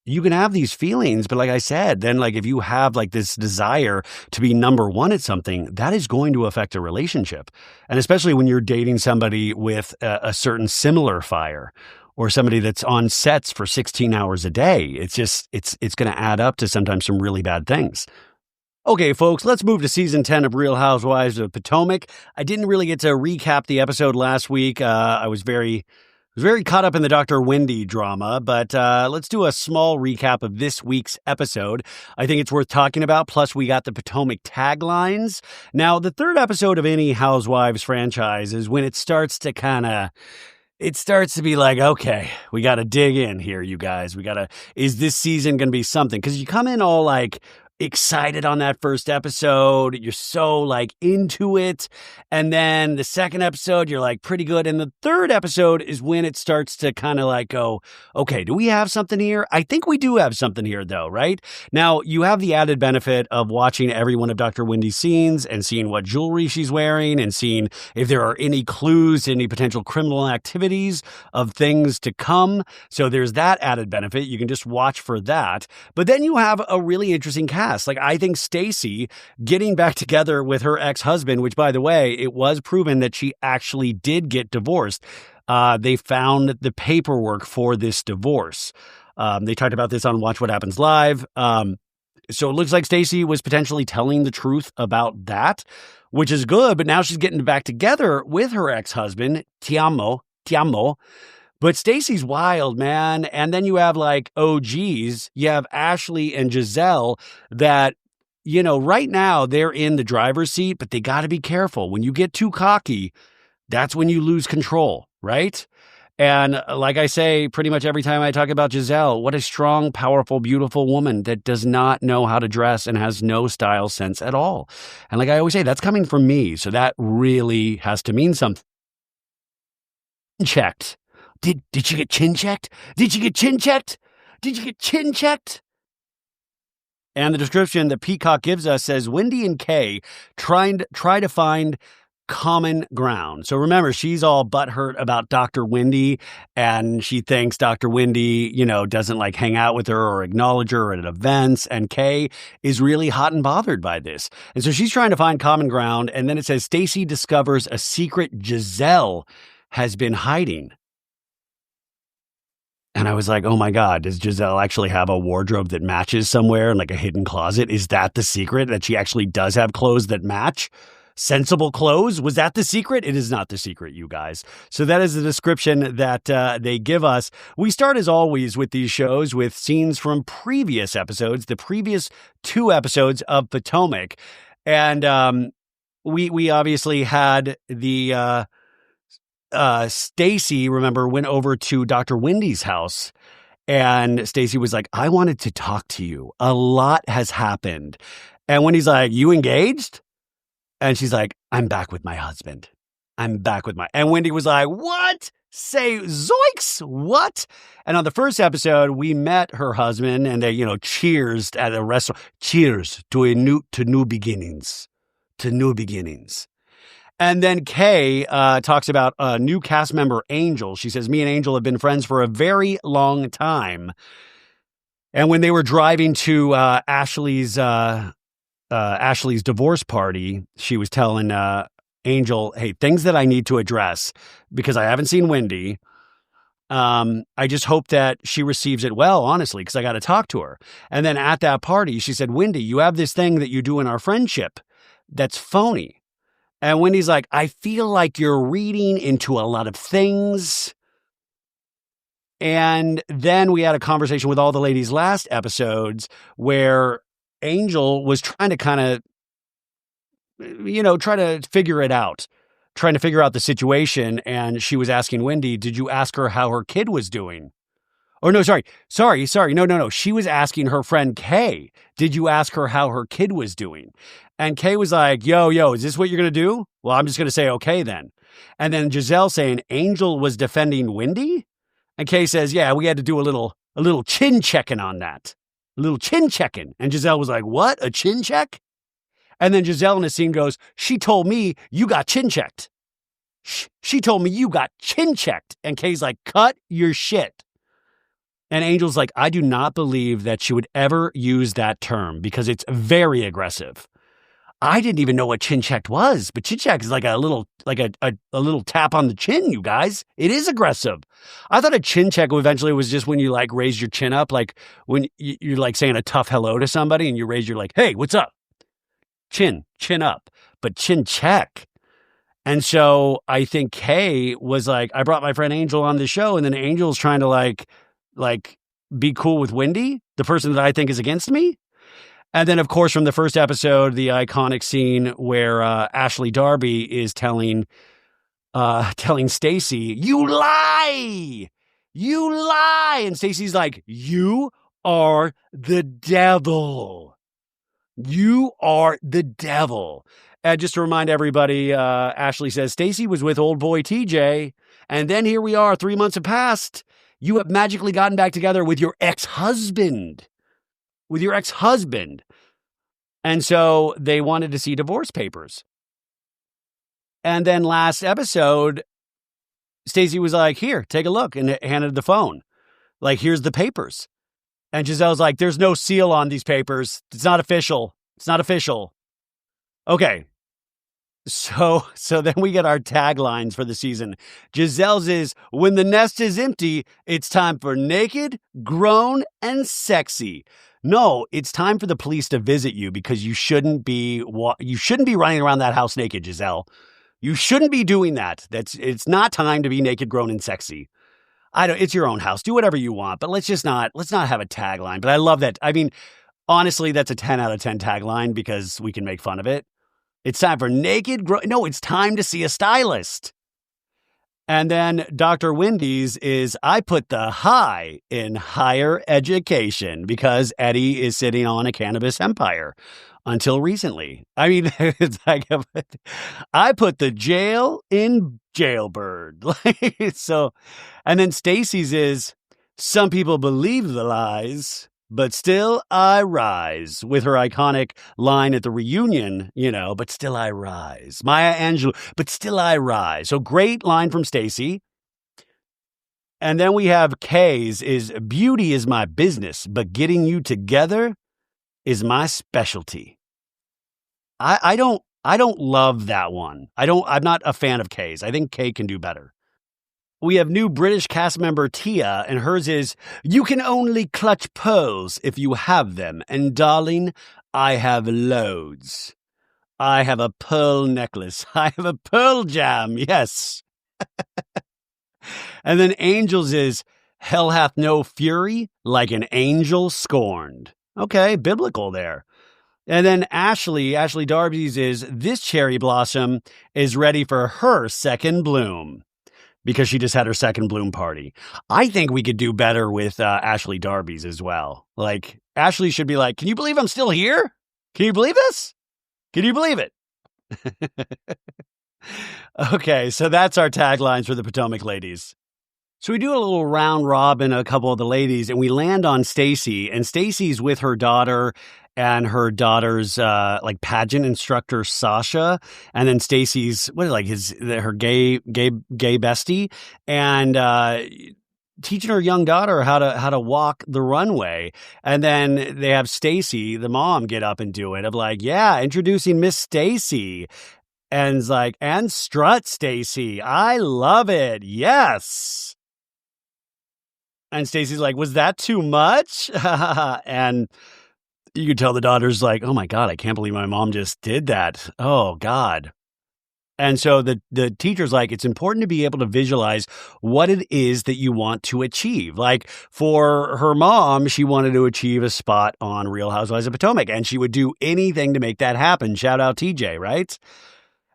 have these feelings, but like I said, then like if you have like this desire to be number one at something, that is going to affect a relationship. And especially when you're dating somebody with a certain similar fire or somebody that's on sets for 16 hours a day, it's going to add up to sometimes some really bad things. Okay, folks, let's move to season 10 of Real Housewives of Potomac. I didn't really get to recap the episode last week. I was very caught up in the Dr. Wendy drama, but let's do a small recap of this week's episode. I think it's worth talking about. Plus, we got the Potomac taglines. Now, the third episode of any Housewives franchise is when it starts to be like, okay, we got to dig in here, you guys. Is this season going to be something? Because you come in all like excited on that first episode. You're so like into it. And then the second episode, you're like pretty good. And the third episode is when it starts to kind of like go, okay, do we have something here? I think we do have something here though, right? Now you have the added benefit of watching every one of Dr. Wendy's scenes and seeing what jewelry she's wearing and seeing if there are any clues to any potential criminal activities of things to come. So there's that added benefit. You can just watch for that. But then you have a really interesting cast. Like I think Stacey getting back together with her ex-husband, which by the way, it was proven that she actually did get divorced. They found the paperwork for this divorce. They talked about this on Watch What Happens Live. So it looks like Stacey was potentially telling the truth about that, which is good. But now she's getting back together with her ex-husband, Ti Amo. But Stacey's wild, man. And then you have like OGs. You have Ashley and Giselle that, right now they're in the driver's seat, but they got to be careful. When you get too cocky, that's when you lose control, right? And like I say, pretty much every time I talk about Giselle, what a strong, powerful, beautiful woman that does not know how to dress and has no style sense at all. And like I always say, that's coming from me. So that really has to mean something. Checked. Did you get chin checked? Did you get chin checked? Did you get chin checked? And the description that Peacock gives us says, Wendy and Kay try to find common ground. So remember, she's all butthurt about Dr. Wendy, and she thinks Dr. Wendy, doesn't like hang out with her or acknowledge her at events. And Kay is really hot and bothered by this. And so she's trying to find common ground. And then it says, Stacey discovers a secret Giselle has been hiding. And I was like, oh my God, does Giselle actually have a wardrobe that matches somewhere in like a hidden closet? Is that the secret, that she actually does have clothes that match? Sensible clothes? Was that the secret? It is not the secret, you guys. So that is the description that they give us. We start, as always, with these shows with scenes from previous episodes, the previous 2 episodes of Potomac. And we obviously had the Stacey, remember, went over to Dr. Wendy's house. And Stacey was like, I wanted to talk to you. A lot has happened. And Wendy's like, you engaged? And she's like, I'm back with my husband. And Wendy was like, what? Say zoinks, what? And on the first episode, we met her husband and they, cheers at a restaurant. Cheers to new beginnings. To new beginnings. And then Kay talks about a new cast member, Angel. She says, me and Angel have been friends for a very long time. And when they were driving to Ashley's divorce party, she was telling Angel, hey, things that I need to address because I haven't seen Wendy. I just hope that she receives it well, honestly, because I got to talk to her. And then at that party, she said, Wendy, you have this thing that you do in our friendship that's phony. And Wendy's like, I feel like you're reading into a lot of things. And then we had a conversation with all the ladies last episodes where Angel was trying to kind of, try to figure it out, trying to figure out the situation. And she was asking Wendy, did you ask her how her kid was doing? Oh, no, sorry. No. She was asking her friend Kay, did you ask her how her kid was doing? And Kay was like, yo, is this what you're going to do? Well, I'm just going to say, okay, then. And then Giselle saying Angel was defending Wendy. And Kay says, yeah, we had to do a little chin checking on that. A little chin checking. And Giselle was like, what? A chin check? And then Giselle in the scene goes, she told me you got chin checked. She told me you got chin checked. And Kay's like, cut your shit. And Angel's like, I do not believe that she would ever use that term because it's very aggressive. I didn't even know what chin checked was, but chin check is like a little tap on the chin, you guys. It is aggressive. I thought a chin check eventually was just when you like raise your chin up, like when you're like saying a tough hello to somebody and you raise your like, hey, what's up? Chin up, but chin check. And so I think Kay was like, I brought my friend Angel on the show, and then Angel's trying to like be cool with Wendy, the person that I think is against me. And then, of course, from the first episode, the iconic scene where Ashley Darby is telling Stacey, you lie! And Stacey's like, you are the devil. You are the devil. And just to remind everybody, Ashley says, Stacey was with old boy TJ. And then here we are, 3 months have passed. You have magically gotten back together with your ex-husband. And so they wanted to see divorce papers. And then last episode, Stacey was like, here, take a look, and handed the phone. Like, here's the papers. And Giselle's like, there's no seal on these papers. It's not official. Okay. So then we get our taglines for the season. Giselle's is, when the nest is empty, it's time for naked, grown, and sexy. No, it's time for the police to visit you because you shouldn't be running around that house naked, Giselle. You shouldn't be doing that. It's not time to be naked, grown, and sexy. it's your own house. Do whatever you want, but let's not have a tagline. But I love that. I mean, honestly, that's a 10 out of 10 tagline because we can make fun of it. It's time for no, it's time to see a stylist. And then Dr. Wendy's is, I put the high in higher education because Eddie is sitting on a cannabis empire until recently. I mean, it's like, I put the jail in jailbird. So, and then Stacy's is, some people believe the lies, but still I rise, with her iconic line at the reunion, but still I rise. Maya Angelou, but still I rise. So great line from Stacy. And then we have Kay's is, beauty is my business, but getting you together is my specialty. I don't love that one. I'm not a fan of Kay's. I think Kay can do better. We have new British cast member Tia, and hers is, you can only clutch pearls if you have them. And darling, I have loads. I have a pearl necklace. I have a pearl jam. Yes. And then Angel's is, hell hath no fury like an angel scorned. Okay, biblical there. And then Ashley Darby's is, this cherry blossom is ready for her second bloom. Because she just had her second bloom party. I think we could do better with Ashley Darby's as well. Like, Ashley should be like, can you believe I'm still here? Can you believe this? Can you believe it? Okay, so that's our taglines for the Potomac ladies. So we do a little round robin, a couple of the ladies, and we land on Stacy. And Stacy's with her daughter and her daughter's pageant instructor Sasha, and then Stacy's her gay bestie, and teaching her young daughter how to walk the runway. And then they have Stacy, the mom, get up and do it. Of like, yeah, introducing Miss Stacy, and it's like, and strut Stacy. I love it. Yes. And Stacy's like, was that too much? And you could tell the daughter's like, oh my God, I can't believe my mom just did that. Oh God. And so the teacher's like, it's important to be able to visualize what it is that you want to achieve. Like for her mom, she wanted to achieve a spot on Real Housewives of Potomac, and she would do anything to make that happen. Shout out TJ, right?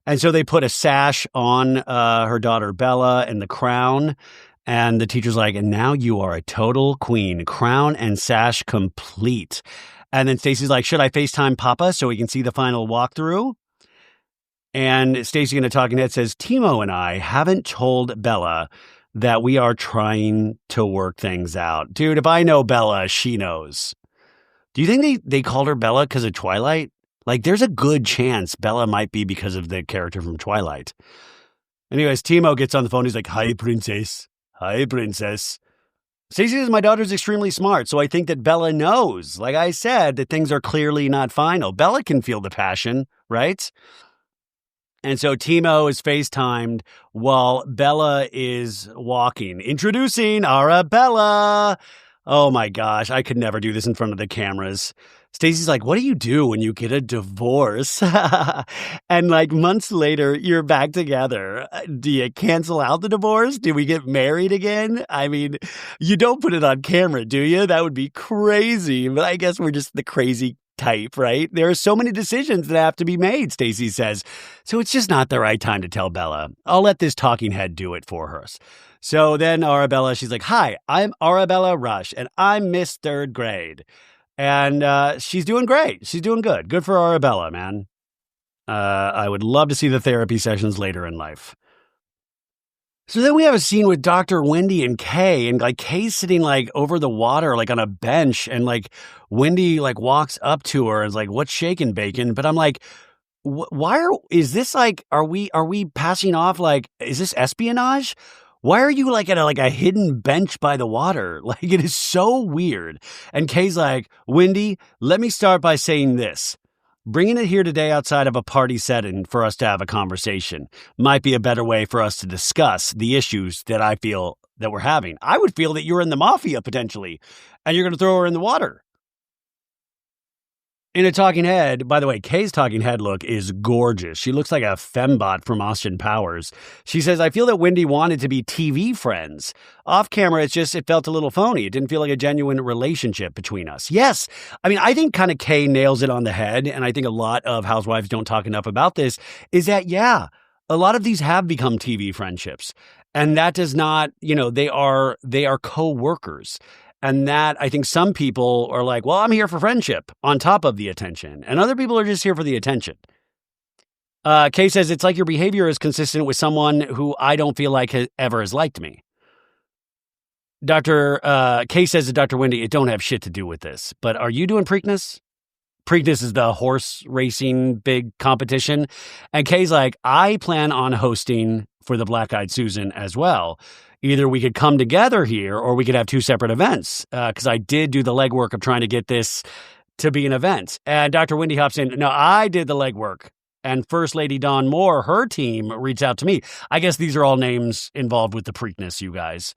And so they put a sash on her daughter Bella and the crown. And the teacher's like, and now you are a total queen, crown and sash complete. And then Stacy's like, should I FaceTime Papa so we can see the final walkthrough? And Stacy in a talking head says, Timo and I haven't told Bella that we are trying to work things out. Dude, if I know Bella, she knows. Do you think they called her Bella because of Twilight? Like, there's a good chance Bella might be because of the character from Twilight. Anyways, Timo gets on the phone. He's like, hi, princess. Hi, princess. Stacey says, my daughter's extremely smart, so I think that Bella knows, like I said, that things are clearly not final. Bella can feel the passion, right? And so Timo is FaceTimed while Bella is walking. Introducing Arabella. Oh my gosh, I could never do this in front of the cameras. Stacey's like, what do you do when you get a divorce? And like months later, you're back together. Do you cancel out the divorce? Do we get married again? I mean, you don't put it on camera, do you? That would be crazy. But I guess we're just the crazy type, right? There are so many decisions that have to be made, Stacey says. So it's just not the right time to tell Bella. I'll let this talking head do it for her. So then Arabella, she's like, hi, I'm Arabella Rush, and I'm Miss Third Grade. And she's doing great. She's doing good. Good for Arabella, man. I would love to see the therapy sessions later in life. So then we have a scene with Dr. Wendy and Kay, and like Kay's sitting like over the water, like on a bench, and like Wendy like walks up to her and is like, what's shaking, bacon? But I'm like, is this like, are we passing off like, is this espionage? Why are you like at a hidden bench by the water? Like, it is so weird. And Kay's like, Wendy, let me start by saying this. Bringing it here today outside of a party setting for us to have a conversation might be a better way for us to discuss the issues that I feel that we're having. I would feel that you're in the mafia potentially, and you're going to throw her in the water. In a talking head, by the way, Kay's talking head look is gorgeous. She looks like a fembot from Austin Powers. She says, I feel that Wendy wanted to be TV friends. Off camera, it felt a little phony. It didn't feel like a genuine relationship between us. Yes. I mean, I think kind of Kay nails it on the head. And I think a lot of housewives don't talk enough about this is that, yeah, a lot of these have become TV friendships. And that does not, they are co-workers. And that, I think some people are like, well, I'm here for friendship on top of the attention. And other people are just here for the attention. Kay says, it's like your behavior is consistent with someone who I don't feel like ever has liked me. Kay says to Dr. Wendy, it don't have shit to do with this. But are you doing Preakness? Preakness is the horse racing big competition. And Kay's like, I plan on hosting for the Black Eyed Susan as well. Either we could come together here or we could have two separate events because I did do the legwork of trying to get this to be an event. And Dr. Wendy hops in. No, I did the legwork. And First Lady Dawn Moore, her team, reached out to me. I guess these are all names involved with the Preakness, you guys.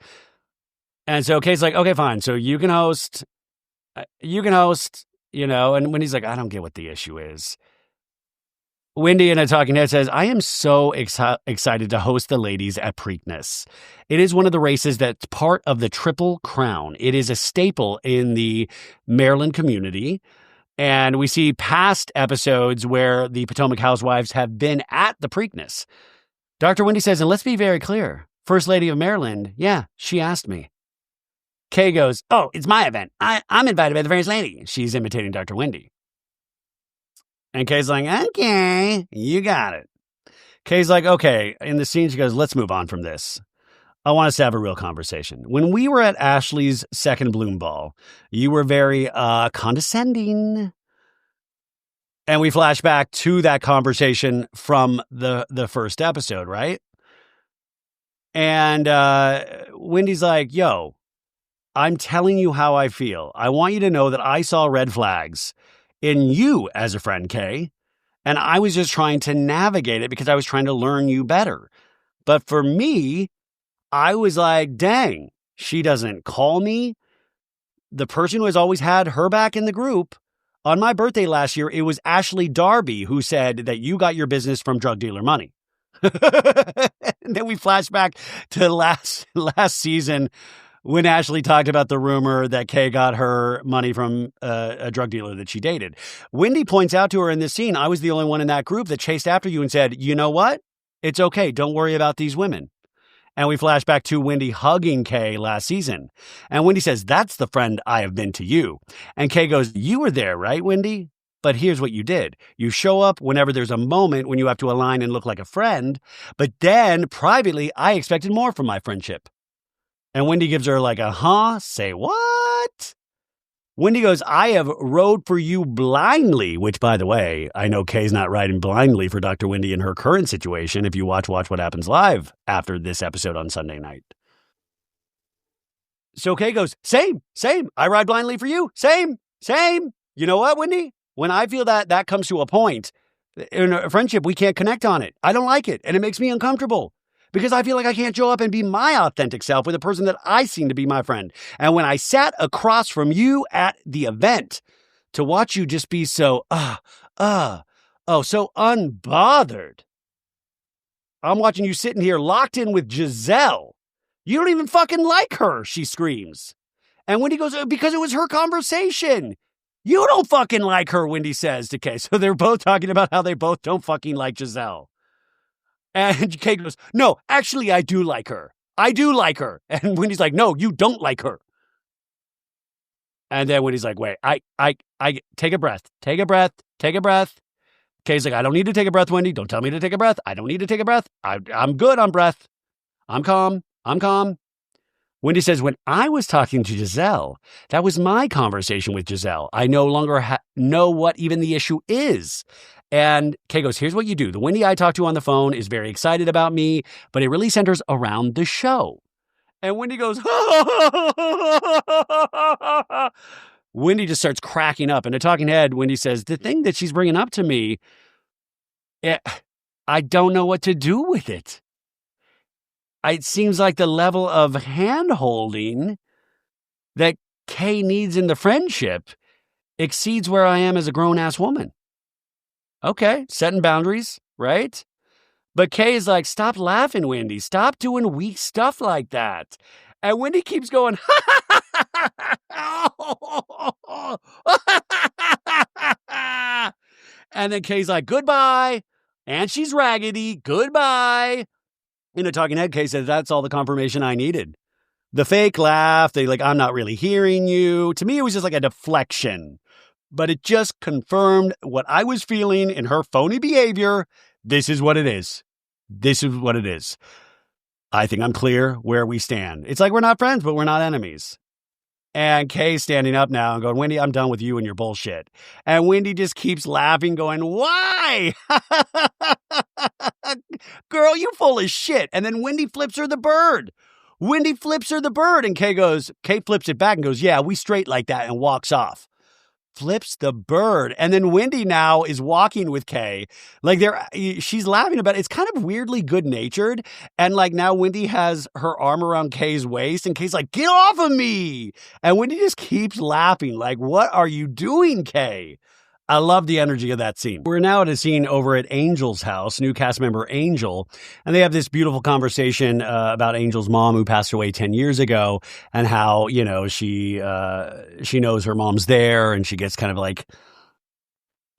And so Kay's like, okay, fine. So you can host, and Wendy's like, I don't get what the issue is. Wendy in a talking head says, I am so excited to host the ladies at Preakness. It is one of the races that's part of the Triple Crown. It is a staple in the Maryland community. And we see past episodes where the Potomac Housewives have been at the Preakness. Dr. Wendy says, and let's be very clear, First Lady of Maryland, yeah, she asked me. Kay goes, oh, it's my event. I'm invited by the First Lady. She's imitating Dr. Wendy. And Kay's like, okay, you got it. Kay's like, okay. In the scene, she goes, let's move on from this. I want us to have a real conversation. When we were at Ashley's second Bloom Ball, you were very condescending. And we flash back to that conversation from the first episode, right? And Wendy's like, yo, I'm telling you how I feel. I want you to know that I saw red flags in you as a friend, Kay. And I was just trying to navigate it because I was trying to learn you better. But for me, I was like, dang, she doesn't call me. The person who has always had her back in the group, on my birthday last year, it was Ashley Darby who said that you got your business from drug dealer money. And then we flash back to last season when Ashley talked about the rumor that Kay got her money from a drug dealer that she dated. Wendy points out to her in this scene, I was the only one in that group that chased after you and said, you know what? It's okay. Don't worry about these women. And we flash back to Wendy hugging Kay last season. And Wendy says, that's the friend I have been to you. And Kay goes, you were there, right, Wendy? But here's what you did. You show up whenever there's a moment when you have to align and look like a friend. But then privately, I expected more from my friendship. And Wendy gives her like a, say what? Wendy goes, I have rode for you blindly, which, by the way, I know Kay's not riding blindly for Dr. Wendy in her current situation if you watch What Happens Live after this episode on Sunday night. So Kay goes, same. I ride blindly for you. Same. You know what, Wendy? When I feel that comes to a point in a friendship, we can't connect on it. I don't like it, and it makes me uncomfortable. Because I feel like I can't show up and be my authentic self with a person that I seem to be my friend. And when I sat across from you at the event to watch you just be so, so unbothered. I'm watching you sitting here locked in with Giselle. You don't even fucking like her, she screams. And Wendy goes, because it was her conversation. You don't fucking like her, Wendy says to Kay. So they're both talking about how they both don't fucking like Giselle. And Kay goes, no, actually, I do like her. And Wendy's like, no, you don't like her. And then Wendy's like, wait, I take a breath. Kay's like, I don't need to take a breath, Wendy. Don't tell me to take a breath. I don't need to take a breath. I'm good on breath. I'm calm. Wendy says, when I was talking to Giselle, that was my conversation with Giselle. I no longer know what even the issue is. And Kay goes, here's what you do. The Wendy I talked to on the phone is very excited about me, but it really centers around the show. And Wendy goes, Wendy just starts cracking up. In a talking head, Wendy says, the thing that she's bringing up to me, I don't know what to do with it. It seems like the level of hand-holding that Kay needs in the friendship exceeds where I am as a grown-ass woman. Okay, setting boundaries, right? But Kay is like, stop laughing, Wendy. Stop doing weak stuff like that. And Wendy keeps going, and then Kay's like, goodbye. And she's raggedy. Goodbye. In a talking head, Kay says, that's all the confirmation I needed. The fake laugh, they like, I'm not really hearing you. To me, it was just like a deflection. But it just confirmed what I was feeling in her phony behavior. This is what it is. This is what it is. I think I'm clear where we stand. It's like we're not friends, but we're not enemies. And Kay's standing up now and going, Wendy, I'm done with you and your bullshit. And Wendy just keeps laughing, going, why? Girl, you full of shit. And then Wendy flips her the bird. Wendy flips her the bird. And Kay flips it back and goes, yeah, we straight like that, and walks off. Flips the bird. And then Wendy now is walking with Kay. Like she's laughing about it. It's kind of weirdly good-natured. And like now Wendy has her arm around Kay's waist and Kay's like, get off of me. And Wendy just keeps laughing. Like, what are you doing, Kay? I love the energy of that scene. We're now at a scene over at Angel's house, new cast member Angel, and they have this beautiful conversation about Angel's mom who passed away 10 years ago and how, you know, she knows her mom's there and she gets kind of like,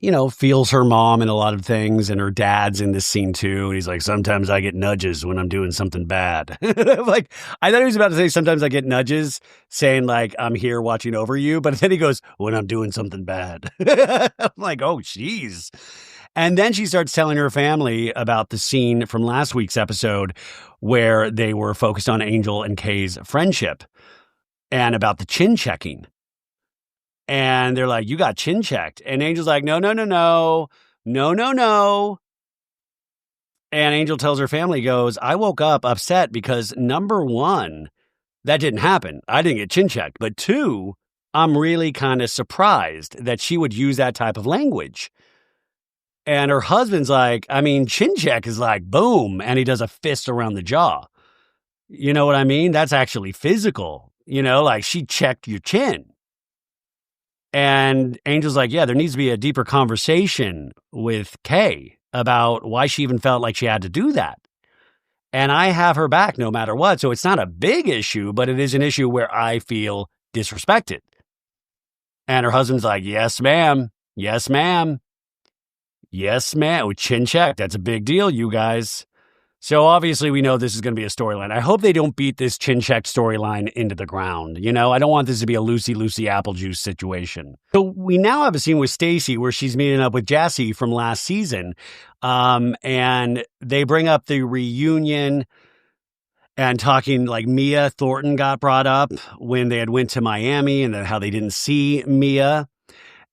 you know, feels her mom in a lot of things, and her dad's in this scene too. And he's like, sometimes I get nudges when I'm doing something bad. Like, I thought he was about to say, sometimes I get nudges saying like, I'm here watching over you. But then he goes, when I'm doing something bad. I'm like, oh, geez. And then she starts telling her family about the scene from last week's episode where they were focused on Angel and Kay's friendship and about the chin checking. And they're like, you got chin checked. And Angel's like, no. And Angel tells her family, goes, I woke up upset because number one, that didn't happen. I didn't get chin checked. But two, I'm really kind of surprised that she would use that type of language. And her husband's like, I mean, chin check is like boom. And he does a fist around the jaw. You know what I mean? That's actually physical. You know, like she checked your chin. And Angel's like, yeah, there needs to be a deeper conversation with Kay about why she even felt like she had to do that. And I have her back no matter what. So it's not a big issue, but it is an issue where I feel disrespected. And her husband's like, yes, ma'am. Yes, ma'am. Yes, ma'am. Oh, chin check. That's a big deal, you guys. So obviously we know this is going to be a storyline. I hope they don't beat this chin check storyline into the ground. You know, I don't want this to be a Lucy apple juice situation. So we now have a scene with Stacey where she's meeting up with Jassy from last season. And they bring up the reunion and talking like Mia Thornton got brought up when they had went to Miami and then how they didn't see Mia.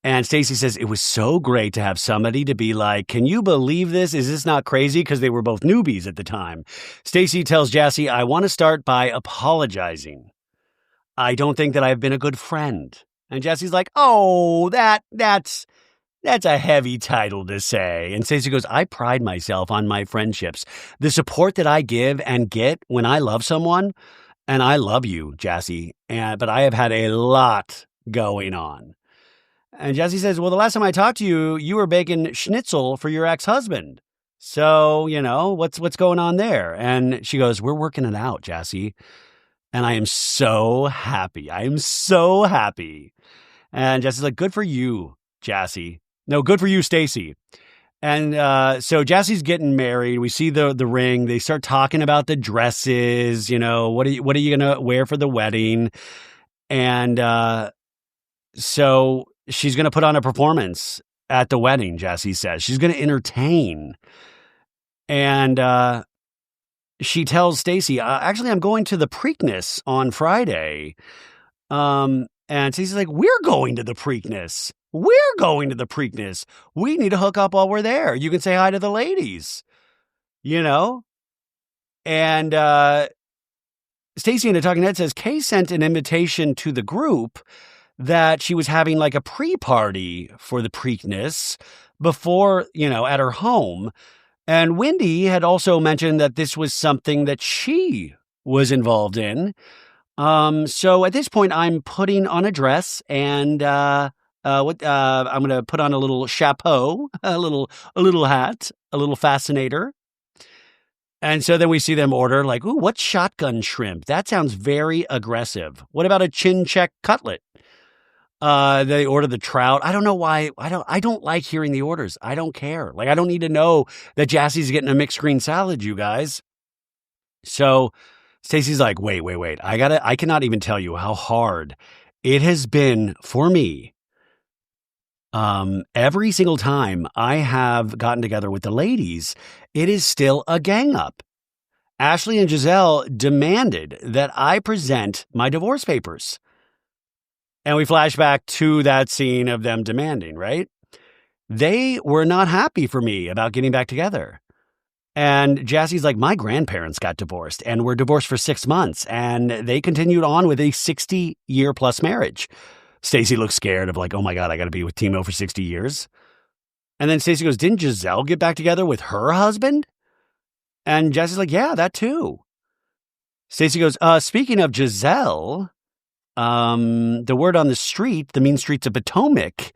And Stacey says, it was so great to have somebody to be like, can you believe this? Is this not crazy? Because they were both newbies at the time. Stacey tells Jassy, I want to start by apologizing. I don't think that I've been a good friend. And Jassy's like, oh, that's a heavy title to say. And Stacey goes, I pride myself on my friendships. The support that I give and get when I love someone, and I love you, Jassy, but I have had a lot going on. And Jassy says, well, the last time I talked to you, you were baking schnitzel for your ex-husband. So, you know, what's going on there? And she goes, we're working it out, Jassy. And I am so happy. I am so happy. And Jassy's like, good for you, Jassy. No, good for you, Stacey. And so Jassy's getting married. We see the ring. They start talking about the dresses. You know, what are you going to wear for the wedding? And so she's going to put on a performance at the wedding, Jassy says. She's going to entertain. And she tells Stacey, actually, I'm going to the Preakness on Friday. And Stacey's like, we're going to the Preakness. We're going to the Preakness. We need to hook up while we're there. You can say hi to the ladies, you know? And Stacey in a talking head says, Kay sent an invitation to the group that she was having like a pre-party for the Preakness before, you know, at her home. And Wendy had also mentioned that this was something that she was involved in. So at this point, I'm putting on a dress and I'm gonna put on a little chapeau, a little hat, a little fascinator. And so then we see them order like, ooh, what's shotgun shrimp? That sounds very aggressive. What about a chin check cutlet? They order the trout. I don't know why. I don't like hearing the orders. I don't care. Like, I don't need to know that Jassy's getting a mixed green salad, you guys. So Stacy's like, wait. I cannot even tell you how hard it has been for me. Every single time I have gotten together with the ladies, it is still a gang up. Ashley and Giselle demanded that I present my divorce papers. And we flash back to that scene of them demanding, right? They were not happy for me about getting back together. And Jassy's like, my grandparents got divorced and were divorced for 6 months, and they continued on with a 60-year plus marriage. Stacy looks scared of like, oh my God, I got to be with Timo for 60 years. And then Stacy goes, didn't Giselle get back together with her husband? And Jassy's like, yeah, that too. Stacy goes, speaking of Giselle, the word on the street, the mean streets of Potomac.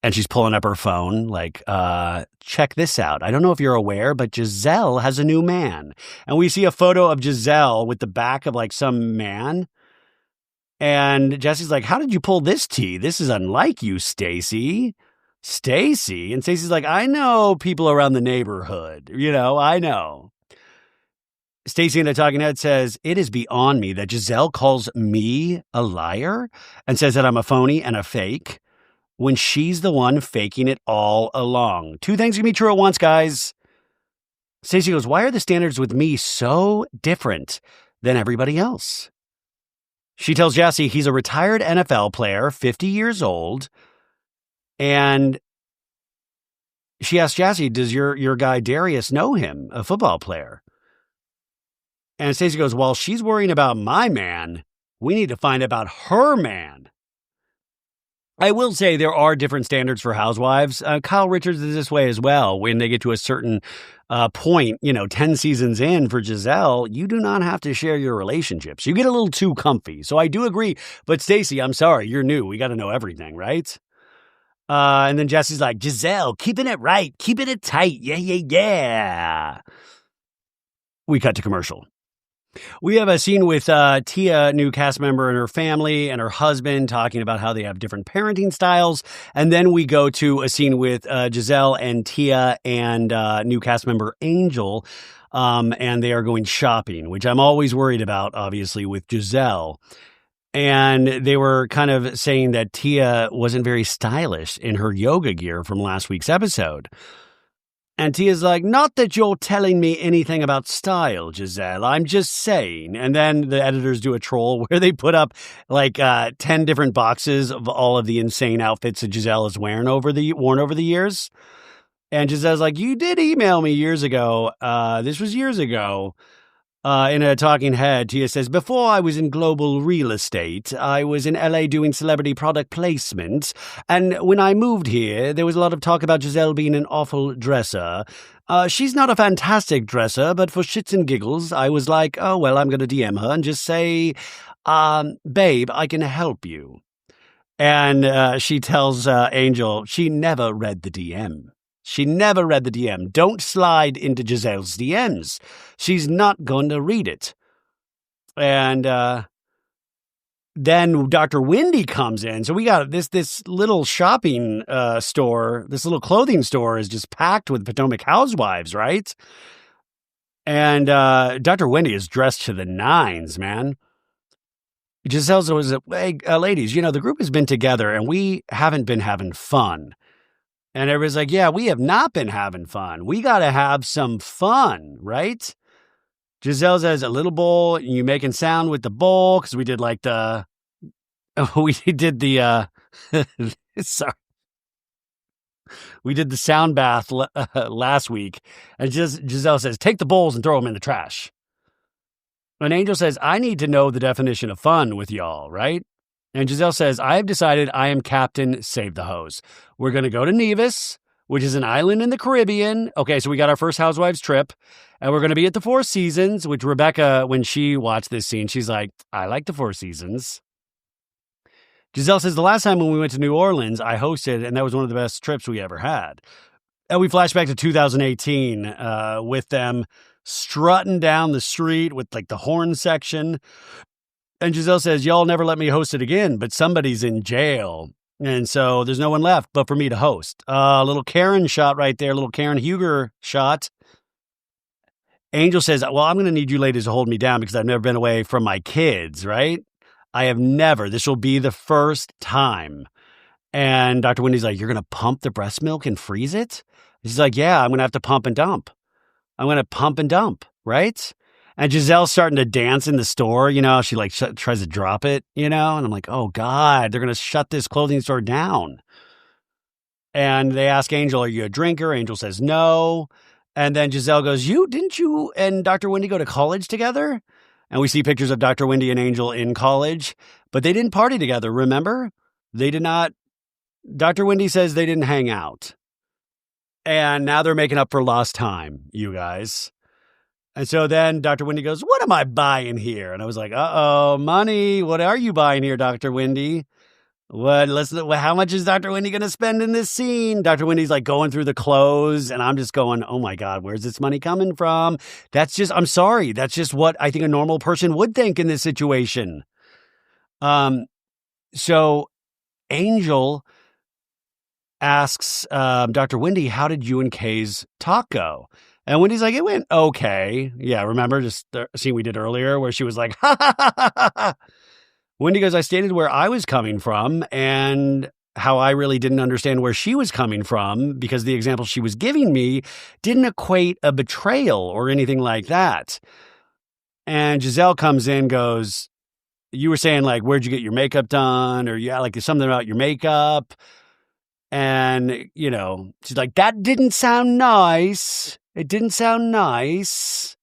And she's pulling up her phone like, check this out. I don't know if you're aware, but Giselle has a new man. And we see a photo of Giselle with the back of like some man. And Jesse's like, how did you pull this tea? This is unlike you, Stacy. Stacy? And Stacy's like, I know people around the neighborhood. I know. Stacy in the talking head says, it is beyond me that Giselle calls me a liar and says that I'm a phony and a fake when she's the one faking it all along. Two things can be true at once, guys. Stacy goes, why are the standards with me so different than everybody else? She tells Jassy he's a retired NFL player, 50 years old. And she asks Jassy, does your guy Darius know him, a football player? And Stacy goes, well, she's worrying about my man. We need to find about her man. I will say there are different standards for housewives. Kyle Richards is this way as well. When they get to a certain point, 10 seasons in for Giselle, you do not have to share your relationships. You get a little too comfy. So I do agree. But Stacy, I'm sorry, you're new. We got to know everything, right? And then Jesse's like, Giselle, keeping it right, keeping it tight. Yeah. We cut to commercial. We have a scene with Tia, new cast member, and her family and her husband talking about how they have different parenting styles. And then we go to a scene with Giselle and Tia and new cast member Angel. And they are going shopping, which I'm always worried about, obviously, with Giselle. And they were kind of saying that Tia wasn't very stylish in her yoga gear from last week's episode. And Tia's like, not that you're telling me anything about style, Giselle. I'm just saying. And then the editors do a troll where they put up like 10 different boxes of all of the insane outfits that Giselle has worn over the years. And Giselle's like, you did email me years ago. This was years ago. In a talking head, Tia says, before I was in global real estate, I was in LA doing celebrity product placement. And when I moved here, there was a lot of talk about Giselle being an awful dresser. She's not a fantastic dresser, but for shits and giggles, I was like, oh, well, I'm going to DM her and just say, babe, I can help you. And she tells Angel she never read the DM. She never read the DM. Don't slide into Giselle's DMs. She's not going to read it. And then Dr. Wendy comes in. So we got this little shopping store, this little clothing store is just packed with Potomac housewives, right? And Dr. Wendy is dressed to the nines, man. Giselle says, hey, ladies, the group has been together and we haven't been having fun. And everybody's like, yeah, we have not been having fun. We got to have some fun, right? Giselle says, a little bowl, and you making sound with the bowl, because we did like sorry. We did the sound bath last week. And Giselle says, take the bowls and throw them in the trash. And Angel says, I need to know the definition of fun with y'all, right? And Giselle says, I have decided I am Captain Save the Hose. We're going to go to Nevis, which is an island in the Caribbean. Okay, so we got our first Housewives trip. And we're going to be at the Four Seasons, which Rebecca, when she watched this scene, she's like, I like the Four Seasons. Giselle says, the last time when we went to New Orleans, I hosted, and that was one of the best trips we ever had. And we flash back to 2018 with them strutting down the street with like the horn section. And Giselle says, y'all never let me host it again, but somebody's in jail. And so there's no one left but for me to host. A little Karen shot right there, little Karen Huger shot. Angel says, well, I'm going to need you ladies to hold me down because I've never been away from my kids, right? I have never. This will be the first time. And Dr. Wendy's like, you're going to pump the breast milk and freeze it? She's like, yeah, I'm going to have to pump and dump. I'm going to pump and dump, right? And Giselle's starting to dance in the store, you know, she like tries to drop it, you know, and I'm like, oh God, they're going to shut this clothing store down. And they ask Angel, are you a drinker? Angel says no. And then Giselle goes, didn't you and Dr. Wendy go to college together? And we see pictures of Dr. Wendy and Angel in college, but they didn't party together, remember? They did not. Dr. Wendy says they didn't hang out. And now they're making up for lost time, you guys. And so then Dr. Wendy goes, what am I buying here? And I was like, uh-oh, money. What are you buying here, Dr. Wendy? How much is Dr. Wendy going to spend in this scene? Dr. Wendy's like going through the clothes, and I'm just going, oh my God, where's this money coming from? I'm sorry. That's just what I think a normal person would think in this situation. So Angel asks Dr. Wendy, how did you and Kay's talk go? And Wendy's like, it went okay. Yeah, remember just the scene we did earlier where she was like, ha, ha, ha, ha, ha. Wendy goes, I stated where I was coming from and how I really didn't understand where she was coming from because the example she was giving me didn't equate a betrayal or anything like that. And Giselle comes in, goes, you were saying like, where'd you get your makeup done? Or yeah, like something about your makeup. And, you know, she's like, that didn't sound nice. It didn't sound nice.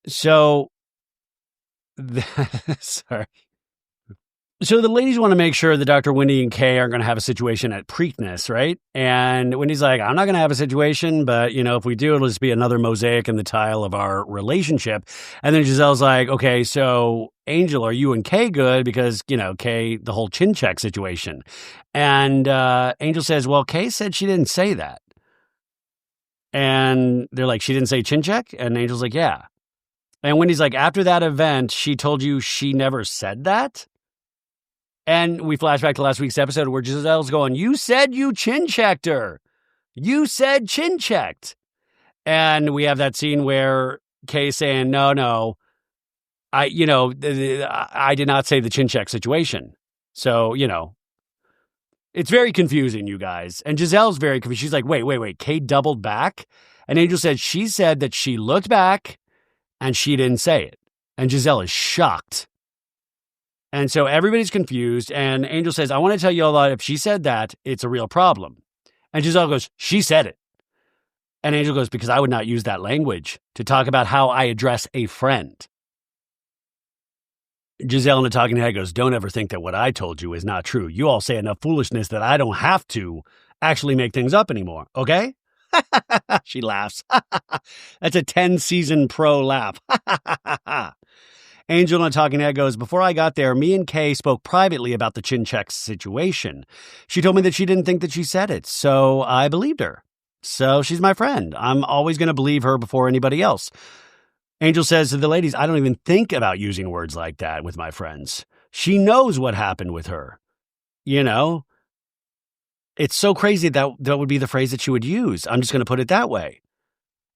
So, sorry. So the ladies want to make sure that Dr. Wendy and Kay aren't going to have a situation at Preakness, right? And Wendy's like, I'm not going to have a situation, but, you know, if we do, it'll just be another mosaic in the tile of our relationship. And then Giselle's like, okay, so Angel, are you and Kay good? Because, you know, Kay, the whole chin check situation. And Angel says, well, Kay said she didn't say that. And they're like, she didn't say chin check? And Angel's like, yeah. And Wendy's like, after that event, she told you she never said that? And we flash back to last week's episode where Giselle's going, you said you chin checked her. You said chin checked. And we have that scene where Kay's saying, no, I did not say the chin check situation. So, you know, it's very confusing, you guys. And Giselle's very confused. She's like, wait. Kay doubled back? And Angel said she said that she looked back and she didn't say it. And Giselle is shocked. And so everybody's confused. And Angel says, I want to tell you all that if she said that, it's a real problem. And Giselle goes, she said it. And Angel goes, because I would not use that language to talk about how I address a friend. Giselle in the talking head goes, don't ever think that what I told you is not true. You all say enough foolishness that I don't have to actually make things up anymore. Okay? She laughs. That's a 10-season pro laugh. Angel in the talking head goes, before I got there, me and Kay spoke privately about the chin check situation. She told me that she didn't think that she said it, so I believed her. So she's my friend. I'm always going to believe her before anybody else. Angel says to the ladies, I don't even think about using words like that with my friends. She knows what happened with her. You know? It's so crazy that would be the phrase that she would use. I'm just going to put it that way.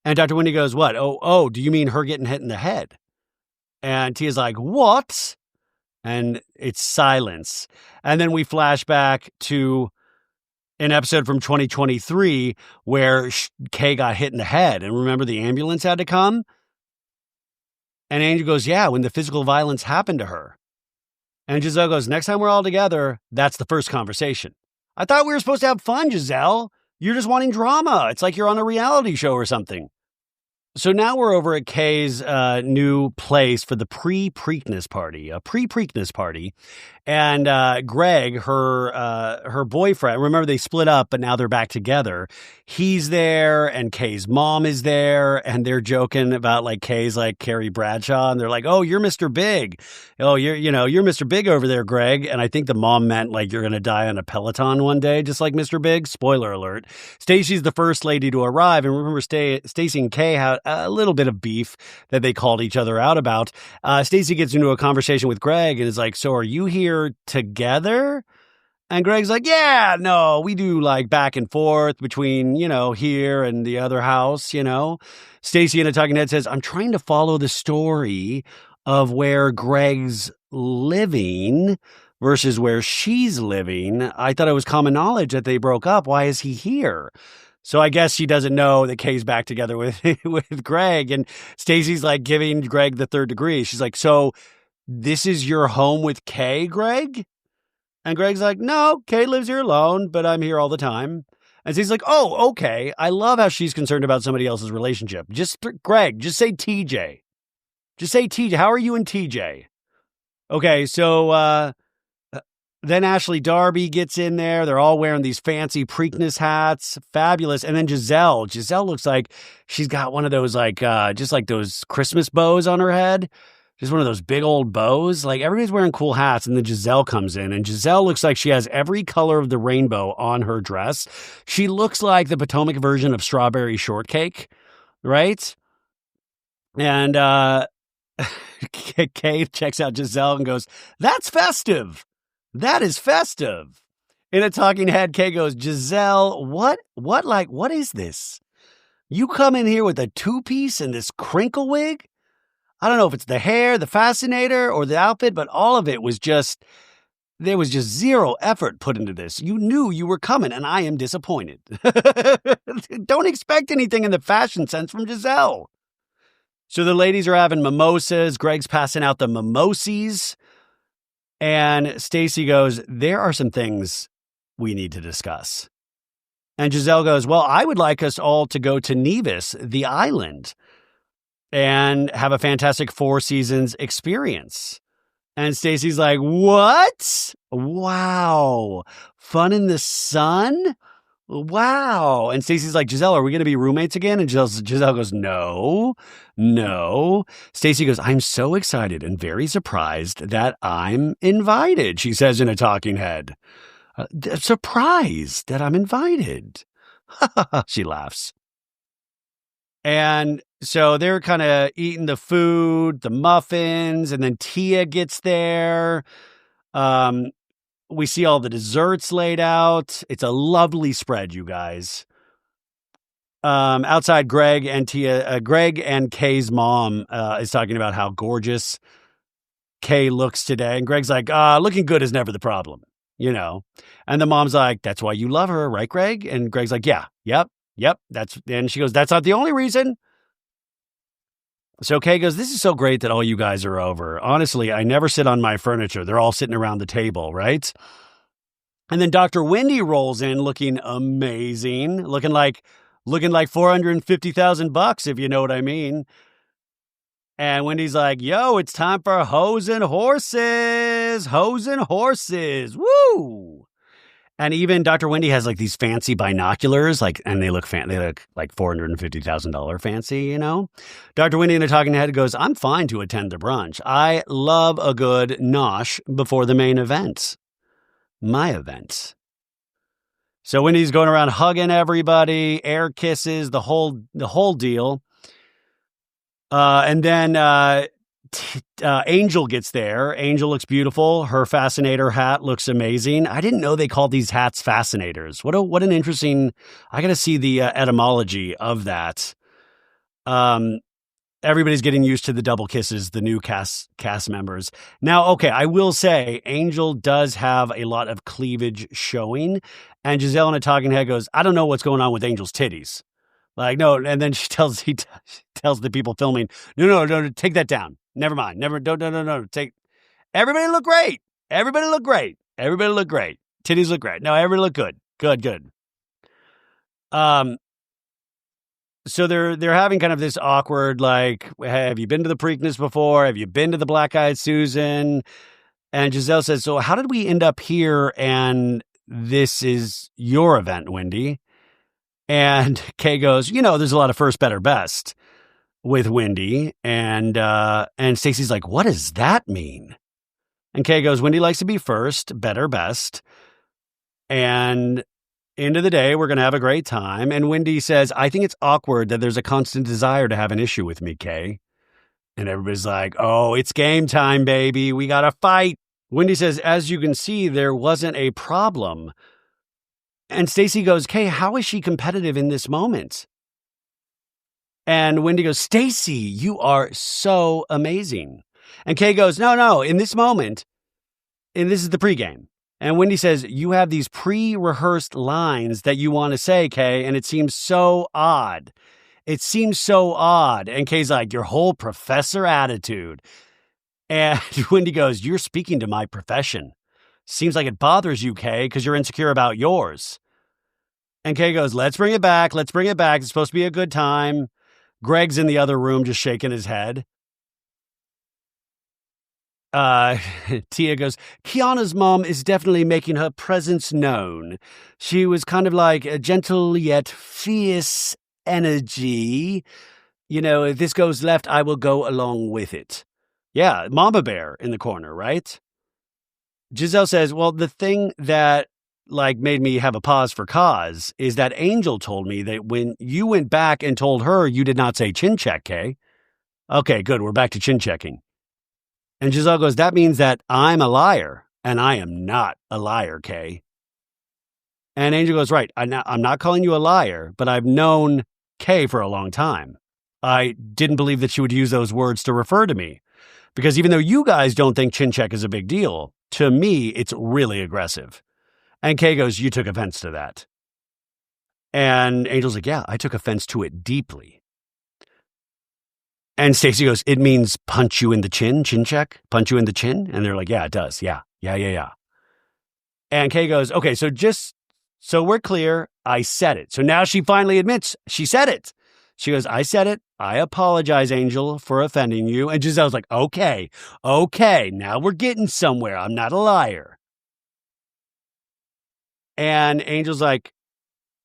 And Dr. Wendy goes, what? Oh, do you mean her getting hit in the head? And Tia's like, what? And it's silence. And then we flash back to an episode from 2023 where Kay got hit in the head. And remember the ambulance had to come? And Angel goes, yeah, when the physical violence happened to her. And Giselle goes, next time we're all together, that's the first conversation. I thought we were supposed to have fun, Giselle. You're just wanting drama. It's like you're on a reality show or something. So now we're over at Kay's new place for the pre-Preakness party, a pre-Preakness party. And Greg, her boyfriend, remember they split up, but now they're back together. He's there, and Kay's mom is there, and they're joking about like Kay's like Carrie Bradshaw, and they're like, "Oh, you're Mr. Big. Oh, you're Mr. Big over there, Greg." And I think the mom meant like you're gonna die on a Peloton one day, just like Mr. Big. Spoiler alert. Stacy's the first lady to arrive, and remember, Stacy and Kay had a little bit of beef that they called each other out about. Stacy gets into a conversation with Greg and is like, "So are you here together?" And Greg's like, "Yeah, no, we do like back and forth between, here and the other house, Stacy in a talking head says, "I'm trying to follow the story of where Greg's living versus where she's living. I thought it was common knowledge that they broke up. Why is he here?" So I guess she doesn't know that Kay's back together with with Greg. And Stacy's like giving Greg the third degree. She's like, "So this is your home with Kay, Greg?" And Greg's like, "No, Kay lives here alone, but I'm here all the time." And he's like, "Oh, okay. I love how she's concerned about somebody else's relationship. Greg, just say TJ. Just say TJ. How are you and TJ?" Okay, so then Ashley Darby gets in there. They're all wearing these fancy Preakness hats. Fabulous. And then Giselle. Giselle looks like she's got one of those, like, just like those Christmas bows on her head. Just one of those big old bows. Like, everybody's wearing cool hats, and then Giselle comes in, and Giselle looks like she has every color of the rainbow on her dress. She looks like the Potomac version of Strawberry Shortcake, right? And Kay checks out Giselle and goes, "That's festive. That is festive." In a talking head, Kay goes, "Giselle, what is this? You come in here with a two-piece and this crinkle wig? I don't know if it's the hair, the fascinator, or the outfit, but all of it was there was just zero effort put into this. You knew you were coming, and I am disappointed." Don't expect anything in the fashion sense from Giselle. So the ladies are having mimosas. Greg's passing out the mimosies. And Stacy goes, "There are some things we need to discuss." And Giselle goes, "Well, I would like us all to go to Nevis, the island, and have a fantastic Four Seasons experience." And Stacy's like, "What? Wow. Fun in the sun? Wow." And Stacy's like, "Giselle, are we going to be roommates again?" And Giselle goes, No. Stacy goes, "I'm so excited and very surprised that I'm invited," she says in a talking head. "Surprised that I'm invited." She laughs. And so they're kind of eating the food, the muffins, and then Tia gets there. We see all the desserts laid out. It's a lovely spread, you guys. Outside, Greg and Kay's mom is talking about how gorgeous Kay looks today. And Greg's like, "Looking good is never the problem, And the mom's like, "That's why you love her, right, Greg?" And Greg's like, "Yeah, yep. And she goes, "That's not the only reason." So Kay goes, "This is so great that all you guys are over. Honestly, I never sit on my furniture. They're all sitting around the table, right?" And then Dr. Wendy rolls in looking amazing, looking like $450,000, if you know what I mean. And Wendy's like, "Yo, it's time for Hoes and Horses. Hoes and Horses. Woo!" And even Dr. Wendy has like these fancy binoculars, and they look like $450,000 fancy, Dr. Wendy in a talking head goes, "I'm fine to attend the brunch. I love a good nosh before the main event. My event." So Wendy's going around hugging everybody, air kisses, the whole deal. And then Angel gets there. Angel looks beautiful. Her fascinator hat looks amazing. I didn't know they called these hats fascinators. What an interesting. I got to see the etymology of that. Everybody's getting used to the double kisses, the new cast members. Now, okay, I will say Angel does have a lot of cleavage showing, and Giselle in a talking head goes, "I don't know what's going on with Angel's titties." Like, no, and then she tells the people filming, no, take that down. Never mind. No. Everybody look great. Everybody look great. Titties look great. No, everybody look good. Good. So they're having kind of this awkward, like, have you been to the Preakness before? Have you been to the Black Eyed Susan? And Giselle says, so how did we end up here? And this is your event, Wendy. And Kay goes, there's a lot of first, better, best with Wendy. And Stacey's like, what does that mean? And Kay goes, Wendy likes to be first, better, best. And end of the day, we're going to have a great time. And Wendy says, I think it's awkward that there's a constant desire to have an issue with me, Kay. And everybody's like, oh, it's game time, baby. We got to fight. Wendy says, as you can see, there wasn't a problem. And Stacey goes, Kay, how is she competitive in this moment? And Wendy goes, Stacey, you are so amazing. And Kay goes, no, in this moment, and this is the pregame. And Wendy says, you have these pre-rehearsed lines that you want to say, Kay, and it seems so odd. It seems so odd. And Kay's like, your whole professor attitude. And Wendy goes, you're speaking to my profession. Seems like it bothers you, Kay, because you're insecure about yours. And Kay goes, let's bring it back. Let's bring it back. It's supposed to be a good time. Greg's in the other room just shaking his head. Tia goes, Kiana's mom is definitely making her presence known. She was kind of like a gentle yet fierce energy. If this goes left, I will go along with it. Yeah, Mama Bear in the corner, right? Giselle says, well, the thing that made me have a pause for cause is that Angel told me that when you went back and told her you did not say chin check, Kay. Okay, good. We're back to chin checking. And Giselle goes, that means that I'm a liar, and I am not a liar, Kay. And Angel goes, right, I'm not calling you a liar, but I've known Kay for a long time. I didn't believe that she would use those words to refer to me. Because even though you guys don't think chin check is a big deal, to me, it's really aggressive. And Kay goes, you took offense to that. And Angel's like, yeah, I took offense to it deeply. And Stacey goes, it means punch you in the chin check, punch you in the chin. And they're like, yeah, it does. Yeah. And Kay goes, okay, so just so we're clear, I said it. So now she finally admits she said it. She goes, I said it. I apologize, Angel, for offending you. And Giselle's like, okay, now we're getting somewhere. I'm not a liar. And Angel's like,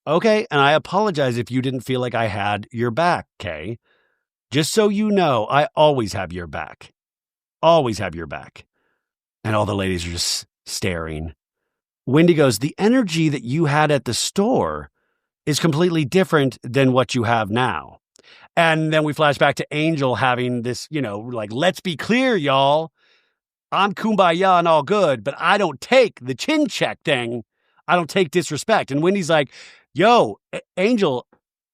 okay, and I apologize if you didn't feel like I had your back, Kay. Just so you know, I always have your back. Always have your back. And all the ladies are just staring. Wendy goes, the energy that you had at the store is completely different than what you have now. And then we flash back to Angel having this, let's be clear, y'all. I'm kumbaya and all good, but I don't take the chin check thing. I don't take disrespect. And Wendy's like, yo, Angel,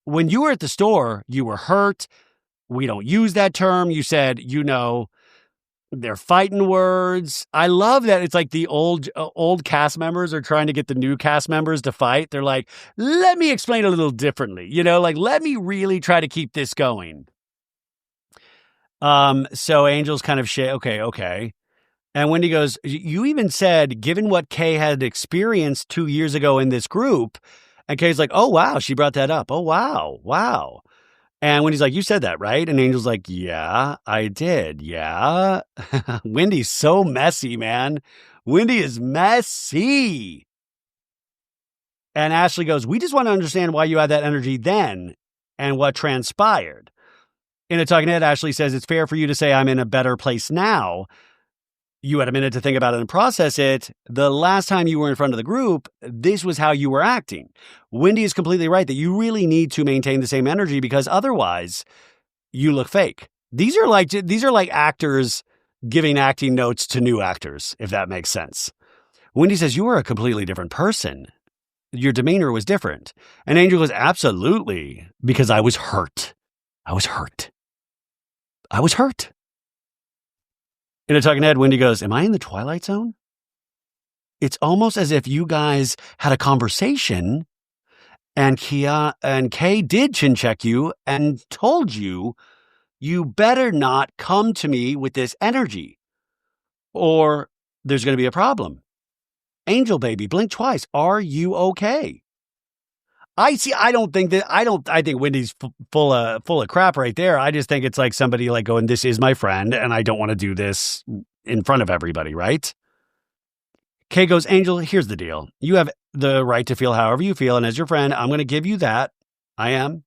when you were at the store, you were hurt. We don't use that term. You said, they're fighting words. I love that it's like the old cast members are trying to get the new cast members to fight. They're like, let me explain a little differently. Let me really try to keep this going. So Angel's kind of okay. And Wendy goes, you even said, given what Kay had experienced 2 years ago in this group, and Kay's like, oh, wow, she brought that up. Oh, wow. And Wendy's like, you said that, right? And Angel's like, yeah, I did. Yeah. Wendy's so messy, man. Wendy is messy. And Ashley goes, we just want to understand why you had that energy then and what transpired. In a talking head, Ashley says, it's fair for you to say I'm in a better place now. You had a minute to think about it and process it. The last time you were in front of the group, this was how you were acting. Wendy is completely right that you really need to maintain the same energy because otherwise you look fake. These are like actors giving acting notes to new actors, if that makes sense. Wendy says, you were a completely different person. Your demeanor was different. And Angel goes, absolutely, because I was hurt. I was hurt. In a talking head, Wendy goes, am I in the Twilight Zone? It's almost as if you guys had a conversation and Kay did chin check you and told you, you better not come to me with this energy or there's going to be a problem. Angel baby, blink twice. Are you okay? I see. I think Wendy's full of crap right there. I just think it's like somebody like going, this is my friend and I don't want to do this in front of everybody, right? Kay goes, Angel, here's the deal. You have the right to feel however you feel. And as your friend, I'm going to give you that. I am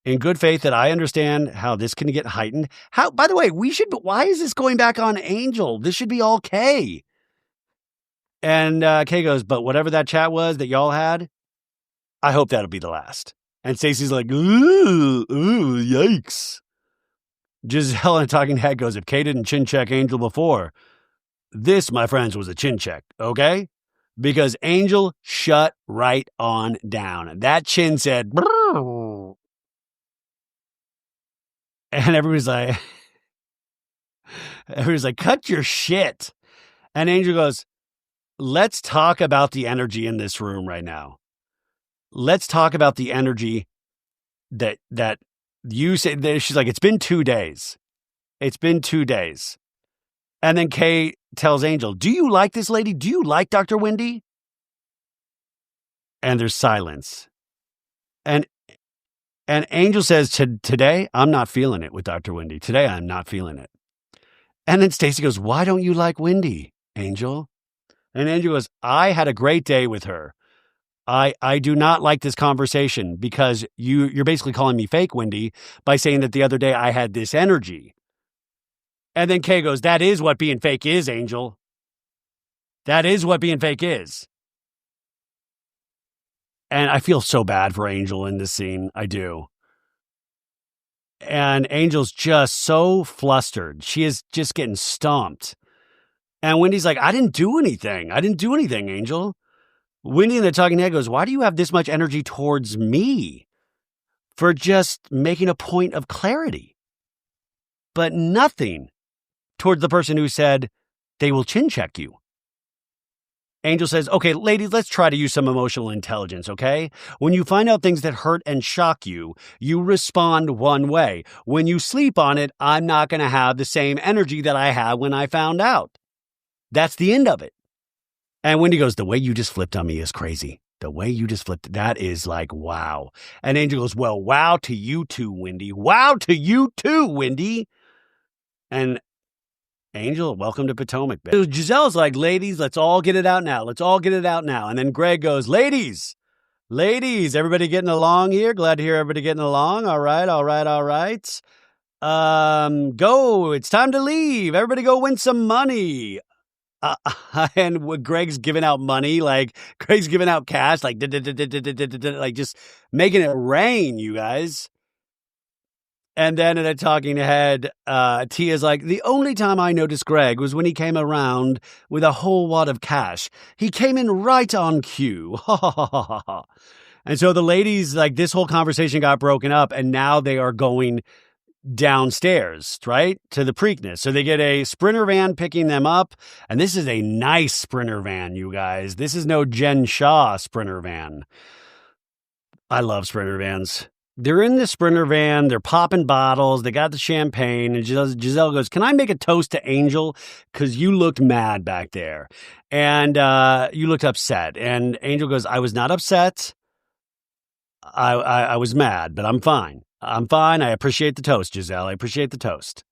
in good faith that I understand how this can get heightened. By the way, why is this going back on Angel? This should be all Kay. And Kay goes, but whatever that chat was that y'all had, I hope that'll be the last. And Stacey's like, ooh, yikes. Giselle in a talking head goes, if Kay didn't chin check Angel before, this, my friends, was a chin check, okay? Because Angel shut right on down. That chin said, brrr. And everybody's like, cut your shit. And Angel goes, let's talk about the energy in this room right now. Let's talk about the energy that you said. She's like, it's been 2 days. It's been 2 days. And then Kay tells Angel, do you like this lady? Do you like Dr. Wendy? And there's silence. And Angel says, today, I'm not feeling it with Dr. Wendy. Today, I'm not feeling it. And then Stacey goes, why don't you like Wendy, Angel? And Angel goes, I had a great day with her. I do not like this conversation because you're basically calling me fake, Wendy, by saying that the other day I had this energy. And then Kay goes, that is what being fake is, Angel. That is what being fake is. And I feel so bad for Angel in this scene. I do. And Angel's just so flustered. She is just getting stomped. And Wendy's like, I didn't do anything. Angel. Wendy in the talking head goes, why do you have this much energy towards me? For just making a point of clarity. But nothing towards the person who said they will chin check you. Angel says, okay, ladies, let's try to use some emotional intelligence, okay? When you find out things that hurt and shock you, you respond one way. When you sleep on it, I'm not going to have the same energy that I had when I found out. That's the end of it. And Wendy goes, the way you just flipped on me is crazy. The way you just flipped, that is like, wow. And Angel goes, well, wow to you too, Wendy. Wow to you too, Wendy. And Angel, welcome to Potomac. So Giselle's like, ladies, let's all get it out now. And then Greg goes, ladies, everybody getting along here? Glad to hear everybody getting along. All right. Go. It's time to leave. Everybody go win some money. And Greg's giving out money, like Greg's giving out cash, like just making it rain, you guys. And then in a talking head, Tia's like, the only time I noticed Greg was when he came around with a whole wad of cash. He came in right on cue. And so the ladies, like this whole conversation got broken up and now they are going downstairs, right, to the Preakness. So they get a Sprinter van picking them up. And this is a nice Sprinter van, you guys. This is no Jen Shaw Sprinter van. I love Sprinter vans. They're in the Sprinter van. They're popping bottles. They got the champagne. And Giselle goes, can I make a toast to Angel? Because you looked mad back there. And you looked upset. And Angel goes, I was not upset. I was mad, but I'm fine. I appreciate the toast, Giselle. I appreciate the toast.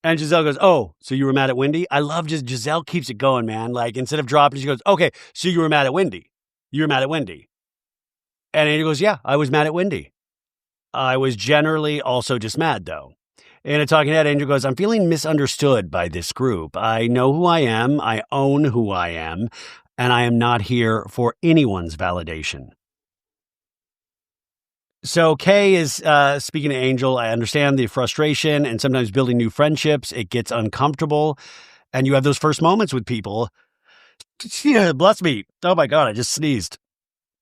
And Giselle goes, oh, so you were mad at Wendy? I love just Giselle keeps it going, man. Like instead of dropping, she goes, okay, so you were mad at Wendy. And Angel goes, yeah, I was mad at Wendy. I was generally also just mad, though. In a talking head, Angel goes, I'm feeling misunderstood by this group. I know who I am. I own who I am. And I am not here for anyone's validation. So Kay is speaking to Angel. I understand the frustration and sometimes building new friendships. It gets uncomfortable. And you have those first moments with people. Yeah, bless me. Oh, my God, I just sneezed.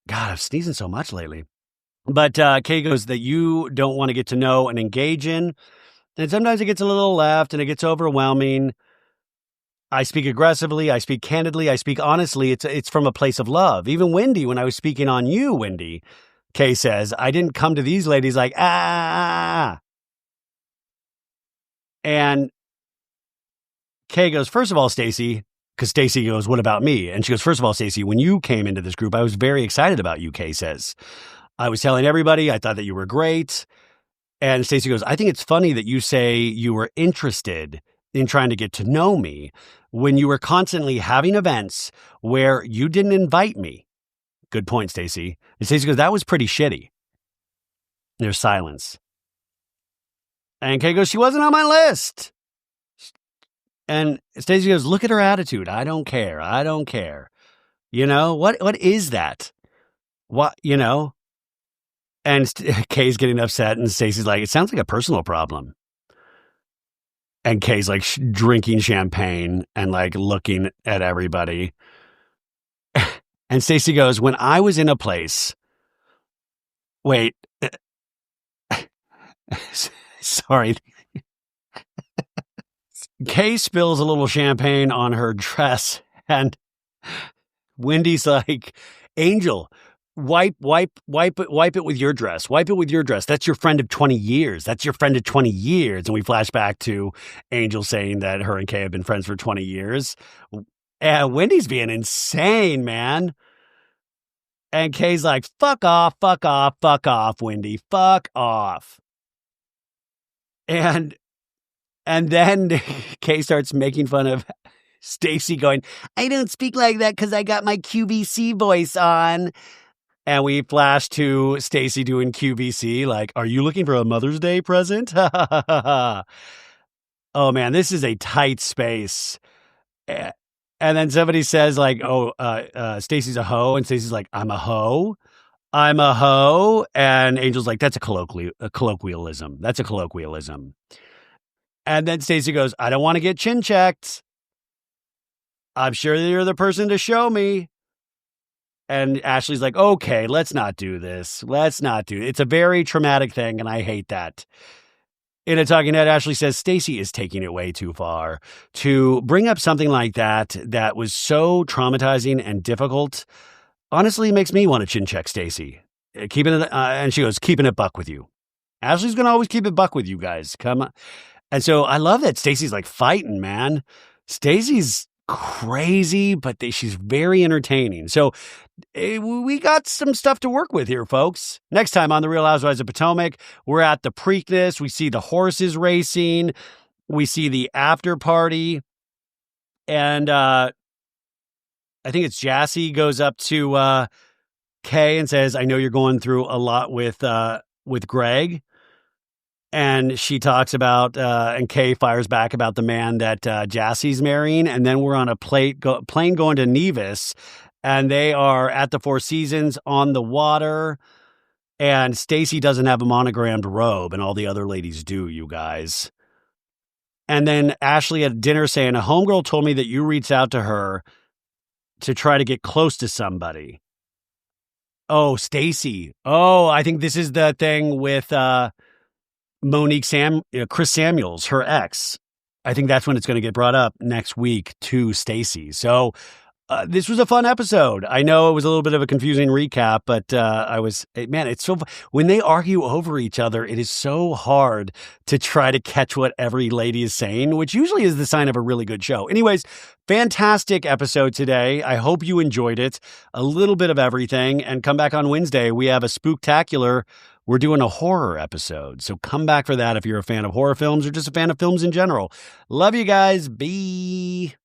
God, I'm sneezing so much lately. But Kay goes that you don't want to get to know and engage in. And sometimes it gets a little left and it gets overwhelming. I speak aggressively. I speak candidly. I speak honestly. It's from a place of love. Even Wendy, when I was speaking on you, Wendy, Kay says, I didn't come to these ladies like, ah. And Kay goes, first of all, Stacey, Because Stacey goes, what about me? And she goes, first of all, Stacey, when you came into this group, I was very excited about you, Kay says. I was telling everybody, I thought that you were great. And Stacey goes, I think it's funny that you say you were interested in trying to get to know me when you were constantly having events where you didn't invite me. Good point, Stacey. And Stacey goes, that was pretty shitty. There's silence. And Kay goes, she wasn't on my list. And Stacey goes, look at her attitude. I don't care. I don't care. You know, what is that? What, you know? And Kay's getting upset and Stacey's like, it sounds like a personal problem. And Kay's like drinking champagne and like looking at everybody. And Stacey goes, when I was in a place, wait, sorry. Kay spills a little champagne on her dress and Wendy's like, Angel, wipe it with your dress. Wipe it with your dress. That's your friend of 20 years. That's your friend of 20 years. And we flash back to Angel saying that her and Kay have been friends for 20 years. And Wendy's being insane, man. And Kay's like, fuck off, Wendy. Fuck off. And then Kay starts making fun of Stacey going, I don't speak like that because I got my QVC voice on. And we flash to Stacey doing QVC, like, are you looking for a Mother's Day present? Oh, man, this is a tight space. And then somebody says, like, Stacey's a hoe. And Stacey's like, I'm a hoe. I'm a hoe. And Angel's like, that's a colloquialism. That's a colloquialism. And then Stacey goes, I don't want to get chin checked. I'm sure you're the person to show me. And Ashley's like, okay, let's not do this. It's a very traumatic thing, and I hate that. In a talking head, Ashley says Stacey is taking it way too far to bring up something like that was so traumatizing and difficult. Honestly, makes me want to chin check Stacey. And she goes, keeping it buck with you. Ashley's going to always keep it buck with you guys. Come on. And so I love that Stacey's like fighting, man. Stacey's crazy, but she's very entertaining. So we got some stuff to work with here, folks. Next time on The Real Housewives of Potomac, we're at the Preakness. We see the horses racing. We see the after party. And I think it's Jassy goes up to Kay and says, I know you're going through a lot with Greg. And she talks about, and Kay fires back about the man that Jassy's marrying. And then we're on a plane going to Nevis. And they are at the Four Seasons on the water. And Stacey doesn't have a monogrammed robe. And all the other ladies do, you guys. And then Ashley at dinner saying, a homegirl told me that you reached out to her to try to get close to somebody. Oh, Stacey. Oh, I think this is the thing with Chris Samuels, her ex. I think that's when it's going to get brought up next week to Stacey. So this was a fun episode. I know it was a little bit of a confusing recap, but it's so, when they argue over each other, it is so hard to try to catch what every lady is saying, which usually is the sign of a really good show. Anyways, fantastic episode today. I hope you enjoyed it. A little bit of everything. And come back on Wednesday. We have a spooktacular. We're doing a horror episode. So come back for that if you're a fan of horror films or just a fan of films in general. Love you guys. Bye.